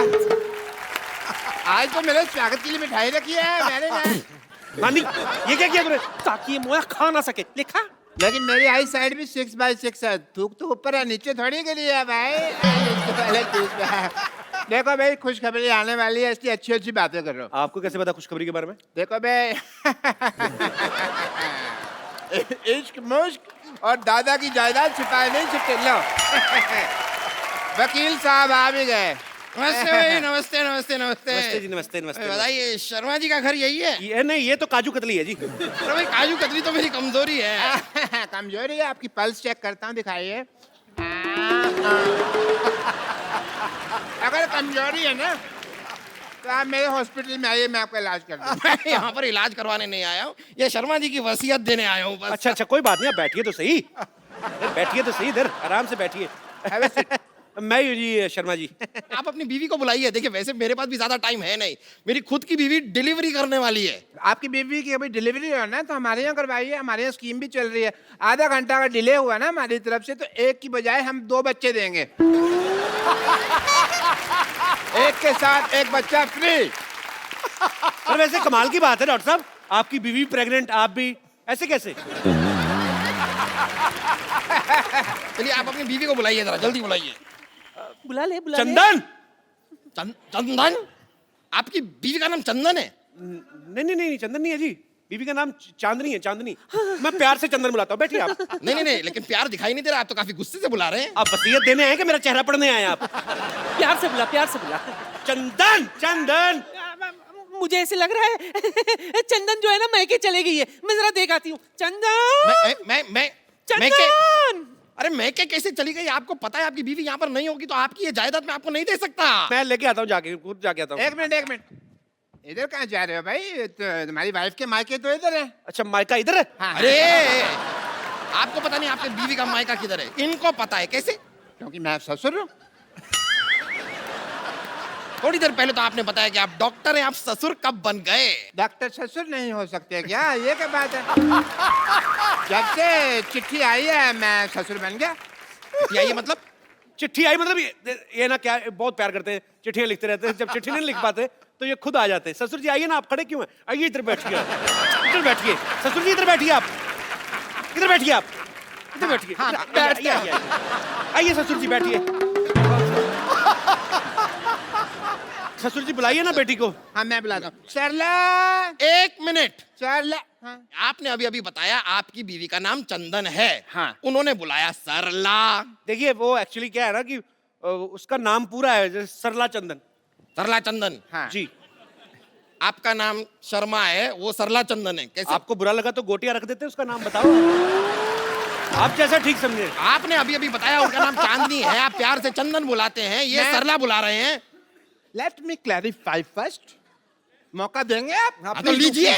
आज तो मेरे स्वागत के लिए मिठाई रखी है मैंने ना। नानी ये क्या किया तूने? ताकि ये मोया खा ना सके। लिखा लेकिन मेरी आई साइड भी 6x6 है। थूक तो ऊपर है, नीचे थोड़ी के लिए है भाई। देखो भाई खुशखबरी आने वाली है, इसलिए अच्छी अच्छी बातें कर रहा हूँ। आपको कैसे पता खुशखबरी के बारे में? देखो भाई इश्क मुश्क और दादा की जायदाद छिपाए नहीं छिपते। लो वकील साहब आ भी गए। नमस्ते भाई, नमस्ते नमस्ते नमस्ते। नमस्ते जी, नमस्ते नमस्ते। बताइए शर्मा जी का घर यही है? ये नहीं, ये तो काजू कतली है जी। अरे भाई काजू कतली तो मेरी कमजोरी है। कमजोरी है आपकी? पल्स चेक करता हूँ, दिखाइए। अगर कमजोरी है ना तो आप मेरे हॉस्पिटल में आइए, मैं आपका इलाज कर दूँ। मैं यहाँ पर इलाज करवाने नहीं आया हूँ, ये शर्मा जी की वसीयत देने आया हूँ बस। अच्छा अच्छा कोई बात नहीं, आप बैठिए तो सही। बैठिए तो सही, इधर आराम से बैठिए। मैं हूँ जी शर्मा जी। आप अपनी बीवी को बुलाइए। देखिए वैसे मेरे पास भी ज्यादा टाइम है नहीं, मेरी खुद की बीवी डिलीवरी करने वाली है। आपकी बीवी की अभी डिलीवरी हो ना, तो हमारे यहाँ करवाइए। हमारे यहाँ स्कीम भी चल रही है। आधा घंटा का डिले हुआ ना हमारी तरफ से तो 1 की बजाय हम 2 बच्चे देंगे। एक के साथ 1 बच्चा फ्री। और वैसे कमाल की बात है डॉक्टर साहब, आपकी बीवी प्रेग्नेंट, आप भी, ऐसे कैसे? चलिए आप अपनी बीवी को बुलाइए, जरा जल्दी बुलाइए। बुला ले चंदन। चंदन? आपकी बीवी का नाम चंदन है? नहीं चंदन नहीं है जी, बीवी का नाम चांदनी है। चांदनी। मैं प्यार से चंदन बुलाता हूँ, बैठिए आप। नहीं लेकिन प्यार दिखाई नहीं दे रहा, आप तो काफी गुस्से से बुला रहे हैं। आप वसीयत देने आए कि मेरा चेहरा पढ़ने आए आप? प्यार से बुला, प्यार से बुला। चंदन चंदन। मुझे ऐसे लग रहा है चंदन जो है ना मैके चले गई है। मैं जरा देख आती हूँ। चंदन मैं चंदन। अरे मैं क्या कैसे चली गई? आपको पता है आपकी बीवी यहाँ पर नहीं होगी तो आपकी ये जायदाद मैं आपको नहीं दे सकता। मैं लेके आता हूँ, जाके खुद जाके आता हूँ। 1 मिनट इधर कहाँ जा रहे हो भाई? तो तुम्हारी वाइफ के मायके तो इधर है। अच्छा मायका इधर है? हाँ, अरे आपको पता नहीं आपके बीवी का मायका किधर है? इनको पता है। कैसे? क्योंकि मैं ससुर हूँ। थोड़ी देर पहले तो आपने बताया कि आप डॉक्टर हैं, आप ससुर कब बन गए? डॉक्टर ससुर नहीं हो सकते क्या? ये क्या बात है? जब से चिट्ठी आई है मैं ससुर बन गया। चिट्ठी आई है मतलब? चिट्ठी आई मतलब ये ना क्या बहुत प्यार करते हैं, चिट्ठियां लिखते रहते हैं, जब चिट्ठी नहीं लिख पाते तो ये खुद आ जाते हैं। ससुर जी आइए ना, आप खड़े क्यों हैं? आइए इधर बैठिए, इधर बैठिए। ससुर जी इधर बैठिए, आप इधर बैठिए, आप इधर बैठिए। आइए ससुर जी बैठिए। ससुर जी बुलाइए ना बेटी को। हाँ मैं बुलाता हूँ। सरला, 1 मिनट। सरला। हाँ। आपने अभी अभी बताया आपकी बीवी का नाम चंदन है। हाँ। उन्होंने बुलाया सरला। देखिए वो एक्चुअली क्या है ना कि उसका नाम पूरा है जैसे सरला चंदन। सरला चंदन। हाँ। जी। आपका नाम शर्मा है, वो सरला चंदन है। कैसे? आपको बुरा लगा तो गोटिया रख देते, उसका नाम बताओ। आप जैसा ठीक समझे। आपने अभी अभी बताया उनका नाम चांदनी है, आप प्यार से चंदन बुलाते हैं, ये सरला बुला रहे हैं। Let me clarify first. मौका देंगे आप? हाँ, तो लीजिए।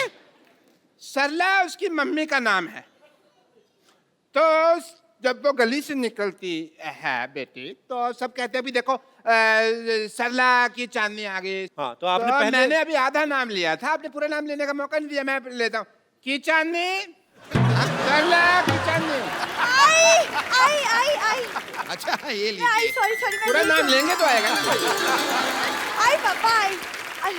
सरला उसकी मम्मी का नाम है। तो जब वो गली से निकलती है बेटी तो सब कहते हैं भी देखो सरला की चांदनी आ गई। हाँ, तो आपने पहले मैंने अभी आधा नाम लिया था, आपने पूरा नाम लेने का मौका नहीं दिया। मैं लेता हूँ की चांदनी, सरला की चांदनी। आई अच्छा ये आई, लीजिए। सॉरी पूरा नाम लेंगे तो आएगा ना। आई पापा आई।